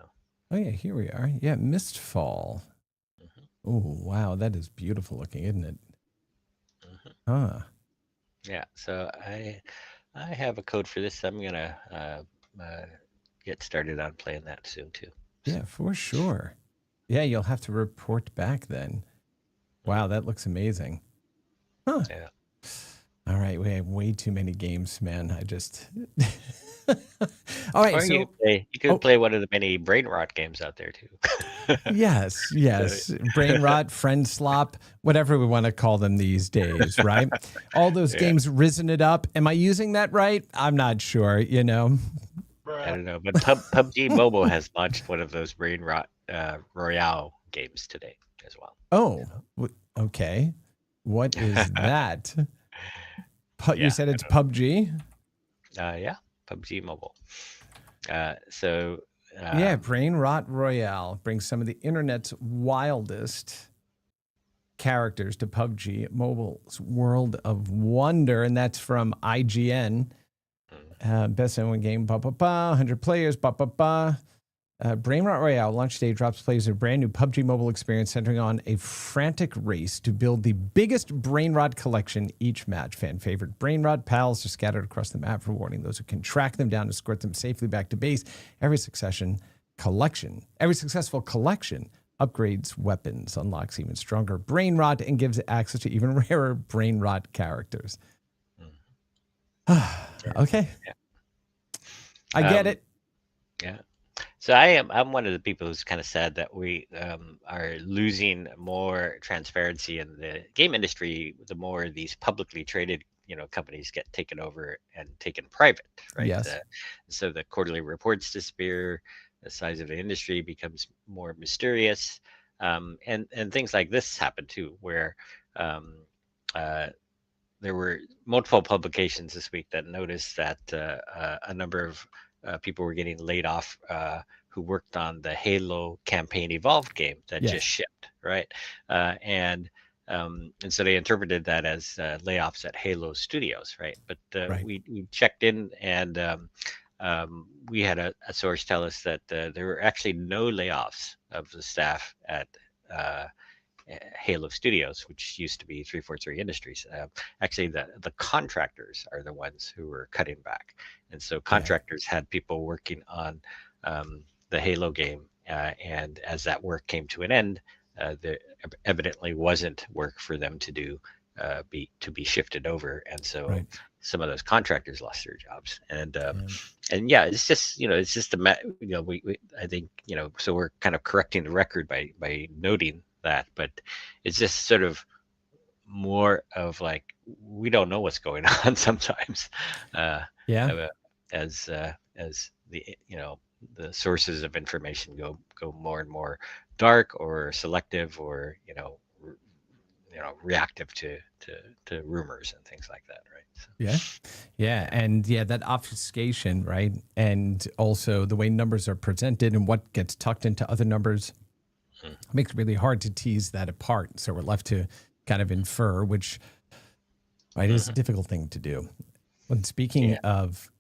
[SPEAKER 1] here we are. Yeah, Mistfall. Oh wow, that is beautiful looking, isn't it?
[SPEAKER 2] Yeah, so I have a code for this. I'm gonna get started on playing that soon too. So.
[SPEAKER 1] Yeah, for sure. Yeah, you'll have to report back then. Wow, that looks amazing. Huh.
[SPEAKER 2] Yeah.
[SPEAKER 1] All right, we have way too many games, man. I just. All right,
[SPEAKER 2] Or you
[SPEAKER 1] so
[SPEAKER 2] could play you could
[SPEAKER 1] oh
[SPEAKER 2] play one of the many brain rot games out there too.
[SPEAKER 1] yes,
[SPEAKER 2] So,
[SPEAKER 1] yes, brain rot, friend slop, whatever we want to call them these days, right? All those
[SPEAKER 2] yeah,
[SPEAKER 1] games risen it up. Am I using that right? I'm not sure.
[SPEAKER 2] I don't know, but PUBG Mobile has launched one of those brain rot Royale games today as well.
[SPEAKER 1] Oh, okay. What is that? You
[SPEAKER 2] Yeah,
[SPEAKER 1] said it's PUBG.
[SPEAKER 2] yeah, PUBG Mobile. So
[SPEAKER 1] Yeah,
[SPEAKER 2] um,
[SPEAKER 1] Brain Rot Royale brings some of the internet's wildest characters to PUBG Mobile's World of Wonder, and that's from IGN.
[SPEAKER 2] mm,
[SPEAKER 1] Best selling game, 100 players, Brain Rot Royale launch day drops players a brand new PUBG Mobile experience centering on a frantic race to build the biggest Brain Rot collection each match. Fan favorite Brain Rot pals are scattered across the map, rewarding those who can track them down and escort them safely back to base. Every successful collection upgrades weapons, unlocks even stronger Brain Rot, and gives access to even rarer Brain Rot characters.
[SPEAKER 2] mm,
[SPEAKER 1] Okay,
[SPEAKER 2] yeah.
[SPEAKER 1] I get
[SPEAKER 2] Um,
[SPEAKER 1] it.
[SPEAKER 2] yeah. So I'm one of the people who's kind of sad that we are losing more transparency in the game industry the more these publicly traded companies get taken over and taken private, right?
[SPEAKER 1] Yes.
[SPEAKER 2] So the quarterly reports disappear, the size of the industry becomes more mysterious, and things like this happen too, where um, uh, there were multiple publications this week that noticed that a number of people were getting laid off who worked on the Halo campaign evolved game that just
[SPEAKER 1] Yes.
[SPEAKER 2] shipped, right? And so they interpreted that as layoffs at Halo Studios, right? But
[SPEAKER 1] Right.
[SPEAKER 2] we checked in, and we had a source tell us that there were actually no layoffs of the staff at uh, Halo Studios, which used to be 343 Industries. Actually, the contractors are the ones who were cutting back, and so
[SPEAKER 1] Yeah.
[SPEAKER 2] contractors had people working on the Halo game, and as that work came to an end, there evidently wasn't work for them to do. Be shifted over, and so
[SPEAKER 1] Right.
[SPEAKER 2] some of those contractors lost their jobs,
[SPEAKER 1] Yeah.
[SPEAKER 2] and yeah, it's just we I think so we're kind of correcting the record by noting that, but it's just sort of more of like we don't know what's going on sometimes, uh,
[SPEAKER 1] Yeah.
[SPEAKER 2] uh, as the the sources of information go more and more dark or selective or reactive to rumors and things like that, right? So,
[SPEAKER 1] Yeah. Yeah.
[SPEAKER 2] yeah.
[SPEAKER 1] And yeah, that obfuscation, right? And also the way numbers are presented and what gets tucked into other numbers
[SPEAKER 2] Mm,
[SPEAKER 1] makes it really hard to tease that apart. So we're left to kind of infer, which right is a
[SPEAKER 2] mhm.
[SPEAKER 1] difficult thing to do. When speaking
[SPEAKER 2] Yeah.
[SPEAKER 1] of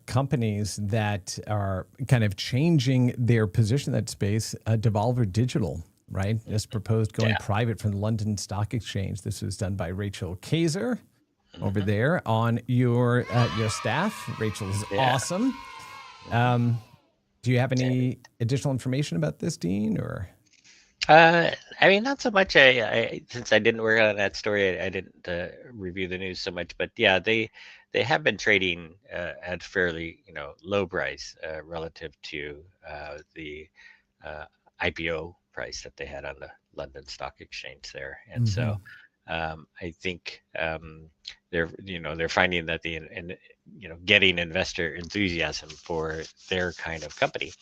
[SPEAKER 1] companies that are kind of changing their position in that space, Devolver Digital, right, just proposed going
[SPEAKER 2] Yeah.
[SPEAKER 1] private from the London Stock Exchange. This was done by Rachel Kaiser over
[SPEAKER 2] Hmm.
[SPEAKER 1] there on your staff. Rachel's
[SPEAKER 2] Yeah.
[SPEAKER 1] awesome.
[SPEAKER 2] Hmm.
[SPEAKER 1] Um, do you have any additional information about this, Dean? Or
[SPEAKER 2] I mean, not so much. I since I didn't work on that story, I didn't review the news so much. But yeah, they have been trading at fairly low price relative to the uh, IPO price that they had on the London Stock Exchange there, and so
[SPEAKER 1] Mhm.
[SPEAKER 2] I think they're finding that and getting investor enthusiasm for their kind of company,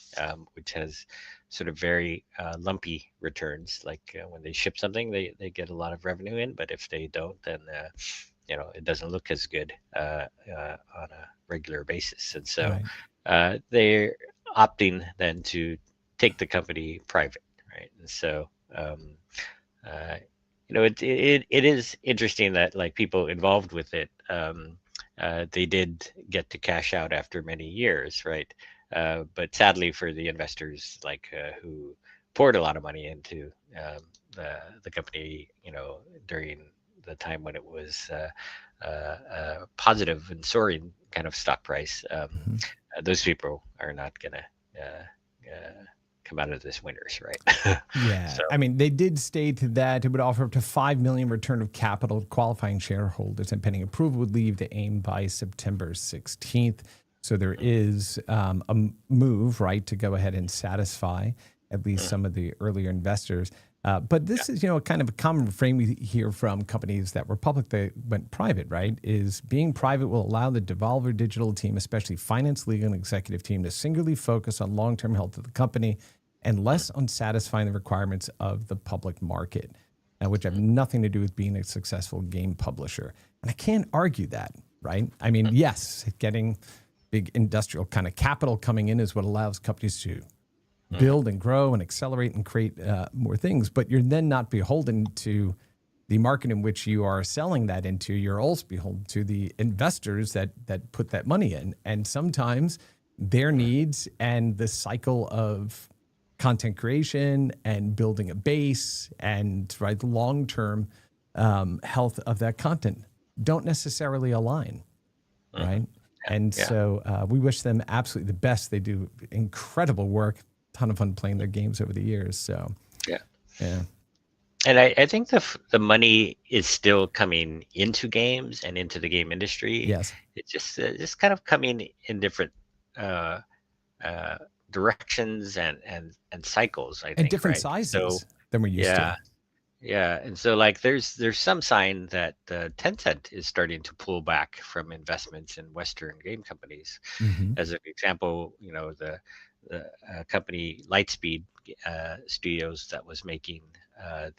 [SPEAKER 2] which has sort of very lumpy returns. Like when they ship something, they get a lot of revenue in, but if they don't, then it doesn't look as good on a regular basis. And so
[SPEAKER 1] Right.
[SPEAKER 2] they're opting then to take the company private, right? And so uh, it is interesting that like people involved with it, they did get to cash out after many years, right? But sadly for the investors like who poured a lot of money into the company, during the time when it was positive and soaring kind of stock price,
[SPEAKER 1] Mhm.
[SPEAKER 2] those people are not gonna uh, come out of this winners, right?
[SPEAKER 1] Yeah.
[SPEAKER 2] So
[SPEAKER 1] I mean, they did state that it would offer up to $5 million return of capital to qualifying shareholders, and pending approval would leave the aim by September 16th. So there is a move, right, to go ahead and satisfy at least some of the earlier investors. But this is, kind of a common refrain we hear from companies that were public that went private, right? Is being private will allow the Devolver Digital team, especially finance, legal, and executive team, to singularly focus on long-term health of the company and less on satisfying the requirements of the public market, which have nothing to do with being a successful game publisher. And I can't argue that, right? I mean, yes, getting big industrial kind of capital coming in is what allows companies to build and grow and accelerate and create more things, but you're then not beholden to the market in which you are selling that into. You're also beholden to the investors that put that money in, and sometimes their needs and the cycle of content creation and building a base and the long-term health of that content don't necessarily align, right? And so we wish them absolutely the best. They do incredible work. Ton of fun playing their games over the years. So
[SPEAKER 2] yeah.
[SPEAKER 1] yeah.
[SPEAKER 2] And I think the money is still coming into games and into the game industry.
[SPEAKER 1] Yes.
[SPEAKER 2] It's just kind of coming in different uh, uh, directions and cycles, I
[SPEAKER 1] And
[SPEAKER 2] think,
[SPEAKER 1] different
[SPEAKER 2] right?
[SPEAKER 1] sizes
[SPEAKER 2] So
[SPEAKER 1] than we're used
[SPEAKER 2] yeah,
[SPEAKER 1] to.
[SPEAKER 2] yeah. And so like there's some sign that Tencent is starting to pull back from investments in Western game companies.
[SPEAKER 1] Mm-hmm.
[SPEAKER 2] As an example, the company Lightspeed Studios that was making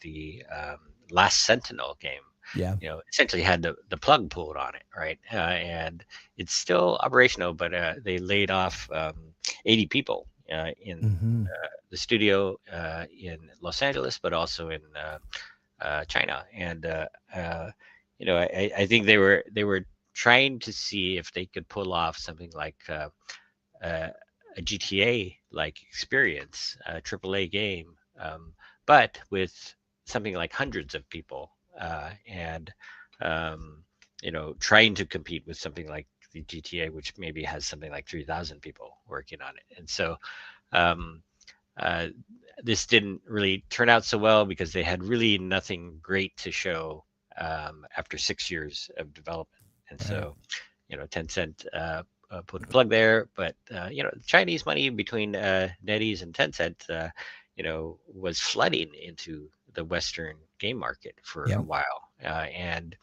[SPEAKER 2] the Last Sentinel game,
[SPEAKER 1] Yeah.
[SPEAKER 2] essentially had the plug pulled on it, right? And it's still operational, but they laid off 80 people in
[SPEAKER 1] Mm-hmm.
[SPEAKER 2] the studio in Los Angeles, but also in China. And I think they were trying to see if they could pull off something like uh, a GTA like experience, a AAA game, but with something like hundreds of people, and um, trying to compete with something like the GTA, which maybe has something like 3,000 people working on it. And so um, uh, this didn't really turn out so well because they had really nothing great to show after 6 years of development. And
[SPEAKER 1] Right.
[SPEAKER 2] so, Tencent put the plug there, but Chinese money between NetEase and Tencent, was flooding into the Western game market for a
[SPEAKER 1] Yep.
[SPEAKER 2] while, and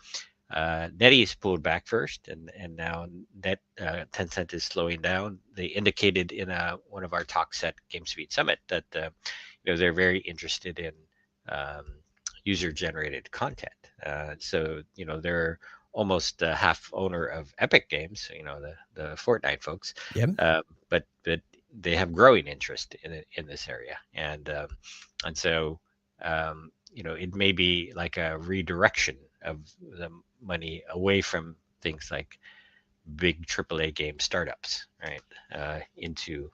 [SPEAKER 2] NetEase pulled back first, and now Tencent is slowing down. They indicated in one of our talks at GameSpeed Summit that they're very interested in um, user-generated content. So they're almost a half owner of Epic Games, the Fortnite folks,
[SPEAKER 1] Yep.
[SPEAKER 2] but they have growing interest in this area, and so it may be like a redirection of the money away from things like big AAA game startups, right, into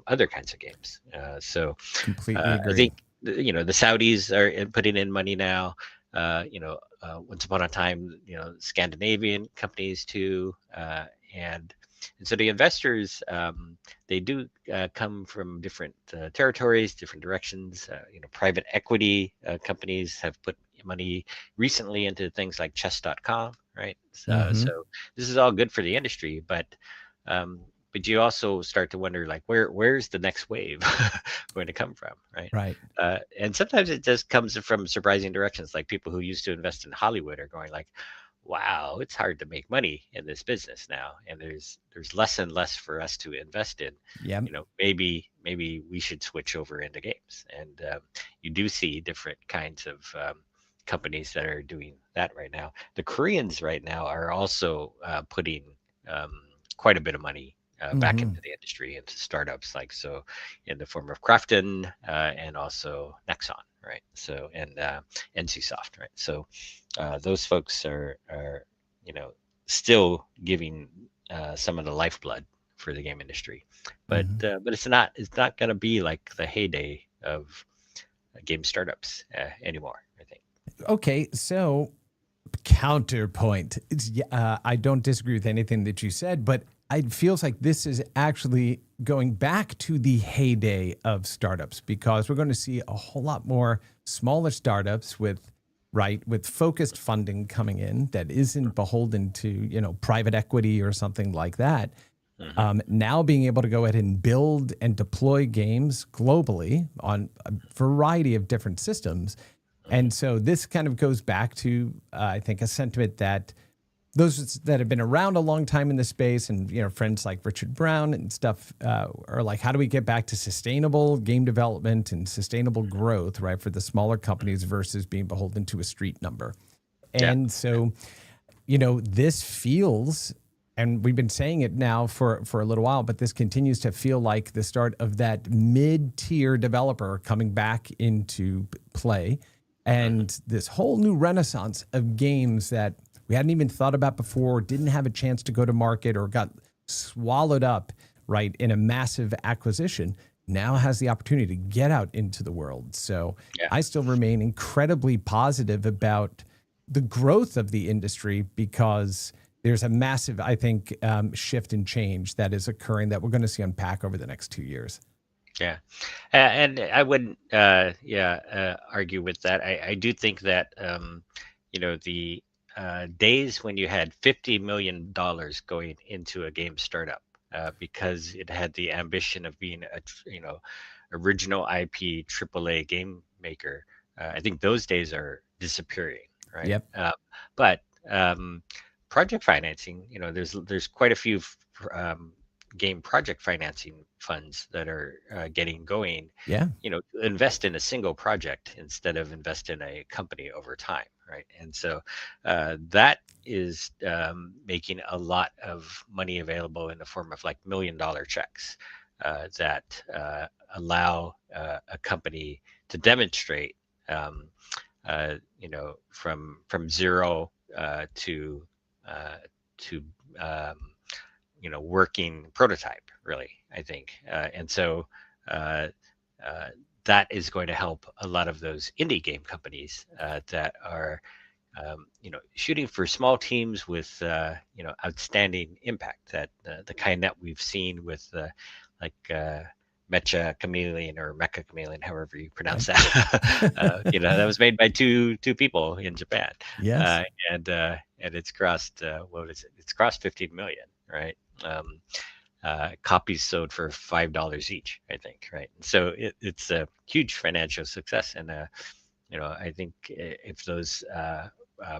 [SPEAKER 2] other kinds of games. So
[SPEAKER 1] Completely
[SPEAKER 2] I
[SPEAKER 1] agree.
[SPEAKER 2] think the Saudis are putting in money now. Once upon a time, Scandinavian companies too, and so the investors, they do come from different territories, different directions. Private equity companies have put money recently into things like chess.com, right? So,
[SPEAKER 1] Mm-hmm.
[SPEAKER 2] so this is all good for the industry, but you also start to wonder, like, where's the next wave going to come from, right?
[SPEAKER 1] Right.
[SPEAKER 2] And sometimes it just comes from surprising directions. Like people who used to invest in Hollywood are going like, wow, it's hard to make money in this business now, and there's less and less for us to invest in.
[SPEAKER 1] Yep.
[SPEAKER 2] Maybe we should switch over into games. And you do see different kinds of companies that are doing that right now. The Koreans right now are also putting um, quite a bit of money back
[SPEAKER 1] Mm-hmm.
[SPEAKER 2] into the industry, into startups, like so in the form of Crafton and also Nexon, right? So and NCSoft, right? So those folks are still giving some of the lifeblood for the game industry, but
[SPEAKER 1] Mm-hmm.
[SPEAKER 2] but it's not going to be like the heyday of game startups anymore, I think.
[SPEAKER 1] Okay, so counterpoint. I don't disagree with anything that you said, but it feels like this is actually going back to the heyday of startups, because we're going to see a whole lot more smaller startups with focused funding coming in that isn't beholden to, private equity or something like that. Now being able to go ahead and build and deploy games globally on a variety of different systems. And so this kind of goes back to, I think, a sentiment that those that have been around a long time in the space, and friends like Richard Brown and stuff, are like, how do we get back to sustainable game development and sustainable growth, right, for the smaller companies versus being beholden to a street number? And so, this feels, and we've been saying it now for a little while, but this continues to feel like the start of that mid-tier developer coming back into play, and this whole new renaissance of games that we hadn't even thought about before, didn't have a chance to go to market, or got swallowed up, right, in a massive acquisition, now has the opportunity to get out into the world. So I still remain incredibly positive about the growth of the industry, because there's a massive, I think, shift and change that is occurring that we're going to see unpack over the next 2 years.
[SPEAKER 2] Yeah, and I wouldn't, argue with that. I do think that, the days when you had $50 million going into a game startup, because it had the ambition of being original IP AAA game maker, I think those days are disappearing, right?
[SPEAKER 1] Yep.
[SPEAKER 2] But project financing, there's quite a few game project financing funds that are getting going. To invest in a single project instead of invest in a company over time, right? And so that is making a lot of money available in the form of like $1 million checks that allow a company to demonstrate, from zero to working prototype, really, I think. And so that is going to help a lot of those indie game companies that are, shooting for small teams with, outstanding impact, that the kind that we've seen with Mecha Chameleon, or Mecha Chameleon, however you pronounce that. That was made by two people in Japan.
[SPEAKER 1] Yes.
[SPEAKER 2] And it's crossed, what is it? It's crossed 15 million, right? Copies sold for $5 each, I think, right? And so it's a huge financial success, and I think if those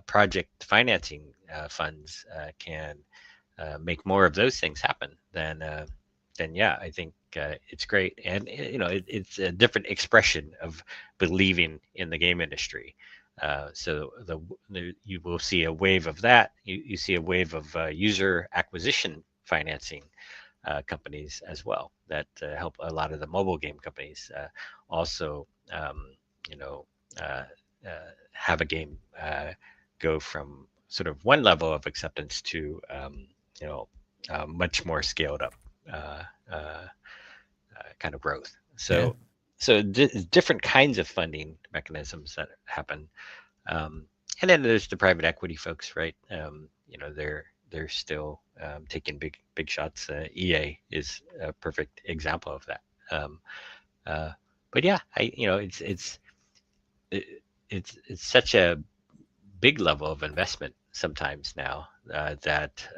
[SPEAKER 2] project financing funds can make more of those things happen, then yeah, I think it's great, and it's a different expression of believing in the game industry. So you will see a wave of that. You see a wave of user acquisition financing companies as well, that help a lot of the mobile game companies also have a game go from sort of one level of acceptance to much more scaled up kind of growth. So different kinds of funding mechanisms that happen, and then there's the private equity folks, right? They're still taking big shots. EA is a perfect example of that. But yeah, it's such a big level of investment sometimes now, that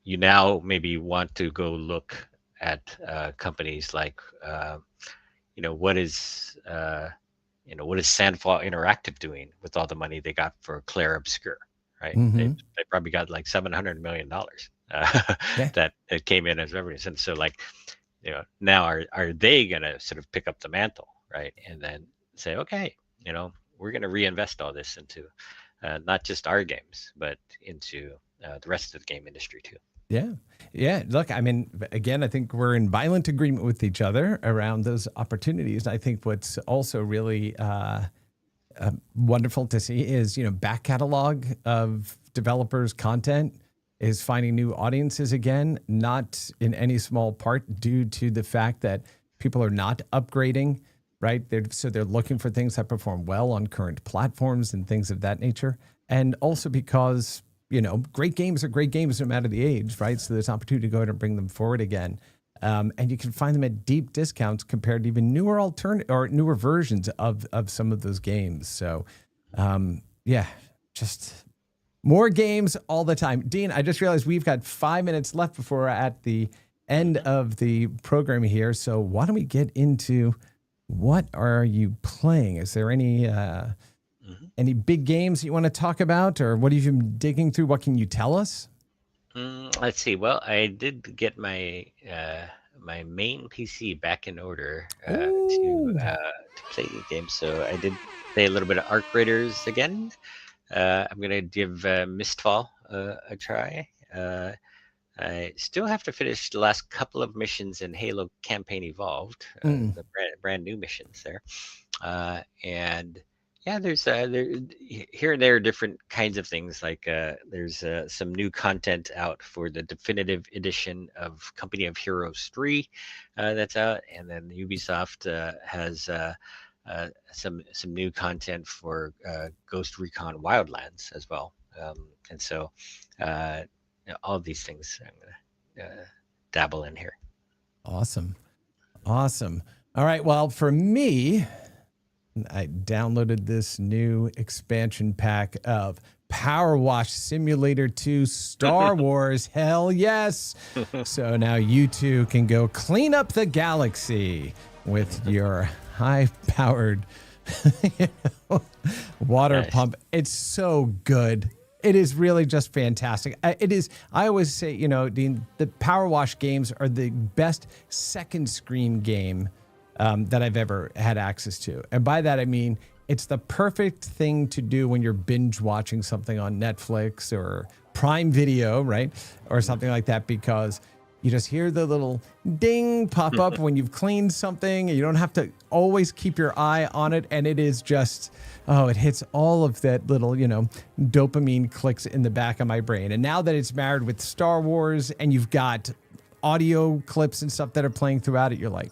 [SPEAKER 2] you now maybe want to go look at companies like what is Sandfall Interactive doing with all the money they got for Claire Obscure, right?
[SPEAKER 1] Mm-hmm.
[SPEAKER 2] They probably got like $700 million that came in as revenues. And so now are they going to sort of pick up the mantle, right? And then say, okay, we're going to reinvest all this into not just our games, but into the rest of the game industry too.
[SPEAKER 1] Yeah. Look, I mean, again, I think we're in violent agreement with each other around those opportunities. I think what's also really wonderful to see is, back catalog of developers' content is finding new audiences again, not in any small part due to the fact that people are not upgrading, right? They're looking for things that perform well on current platforms and things of that nature. And also because great games are great games no matter the age, right? So there's opportunity to go ahead and bring them forward again. And you can find them at deep discounts compared to even newer versions of some of those games. So, just more games all the time. Dean, I just realized we've got 5 minutes left before we're at the end of the program here. So why don't we get into what are you playing? Is there any big games that you want to talk about, or what have you been digging through? What can you tell us?
[SPEAKER 2] Let's see. Well, I did get my my main PC back in order to play the game. So I did play a little bit of Arc Raiders again. I'm gonna give Mistfall a try. I still have to finish the last couple of missions in Halo Campaign Evolved, the brand new missions there, and yeah, there's here and there different kinds of things. Like there's some new content out for the definitive edition of Company of Heroes 3 that's out, and then Ubisoft has some new content for Ghost Recon Wildlands as well, and so all these things I'm gonna dabble in here.
[SPEAKER 1] Awesome. All right, well, for me, I downloaded this new expansion pack of Power Wash Simulator 2 Star Wars. Hell yes. So now you two can go clean up the galaxy with your high-powered water pump. It's so good. It is really just fantastic. It is. I always say, Dean, the Power Wash games are the best second screen game that I've ever had access to. And by that, I mean, it's the perfect thing to do when you're binge watching something on Netflix or Prime Video, right? Or something like that, because you just hear the little ding pop up when you've cleaned something. And you don't have to always keep your eye on it. And it is just, it hits all of that little, dopamine clicks in the back of my brain. And now that it's married with Star Wars and you've got audio clips and stuff that are playing throughout it, you're like,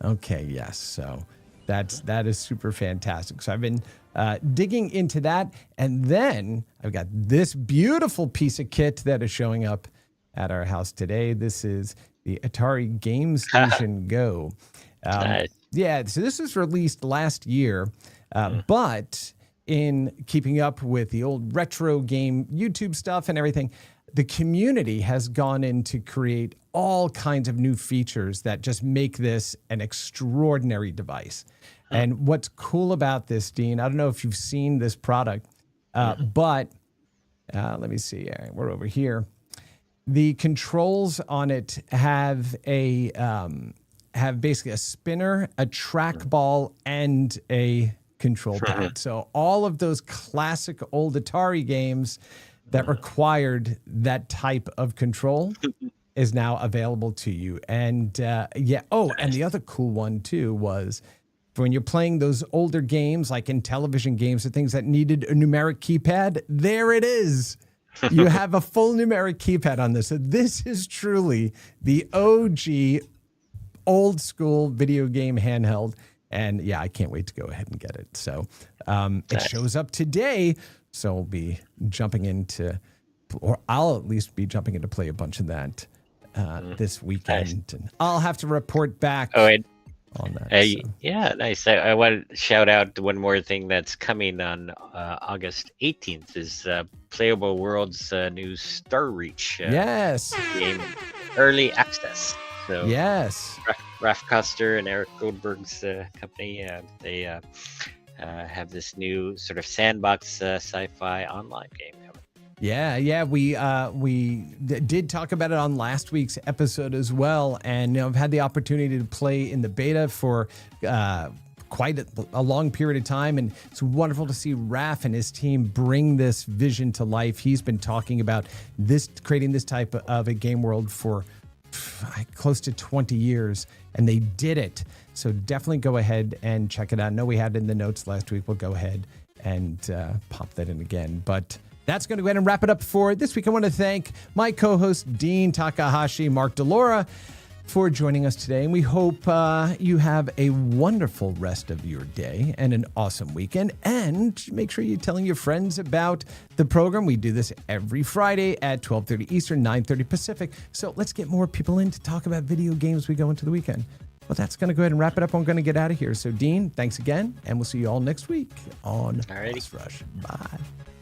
[SPEAKER 1] okay, yes. So that is super fantastic. So I've been digging into that. And then I've got this beautiful piece of kit that is showing up at our house today. This is the Atari Game Station Go.
[SPEAKER 2] Nice.
[SPEAKER 1] Yeah, so this was released last year, but in keeping up with the old retro game YouTube stuff and everything, the community has gone in to create all kinds of new features that just make this an extraordinary device. And what's cool about this, Dean, I don't know if you've seen this product, but let me see. We're over here. The controls on it have basically a spinner, a trackball, and a control pad. So all of those classic old Atari games that required that type of control is now available to you. And and the other cool one too was when you're playing those older games, like in television games or things that needed a numeric keypad, there it is. You have a full numeric keypad on this. So this is truly the OG old school video game handheld. And yeah, I can't wait to go ahead and get it. So it shows up today. So we'll be jumping into, or I'll at least be jumping in to play a bunch of that this weekend. Nice. And I'll have to report back on that.
[SPEAKER 2] Yeah, nice. I want to shout out one more thing that's coming on August 18th is Playable World's new Star Reach game early access. So
[SPEAKER 1] yes,
[SPEAKER 2] Raf Koster and Eric Goldberg's company, they have this new sort of sandbox sci-fi online game.
[SPEAKER 1] Yeah, we did talk about it on last week's episode as well, and I've had the opportunity to play in the beta for quite a long period of time, and it's wonderful to see Raf and his team bring this vision to life. He's been talking about creating this type of a game world for close to 20 years, and they did it. So definitely go ahead and check it out. I know we had it in the notes last week. We'll go ahead and pop that in again. But that's going to go ahead and wrap it up for this week. I want to thank my co-host, Dean Takahashi, Mark Delora, for joining us today. And we hope you have a wonderful rest of your day and an awesome weekend. And make sure you're telling your friends about the program. We do this every Friday at 12:30 Eastern, 9:30 Pacific. So let's get more people in to talk about video games as we go into the weekend. Well, that's going to go ahead and wrap it up. I'm going to get out of here. So, Dean, thanks again. And we'll see you all next week on Boss Rush. Bye.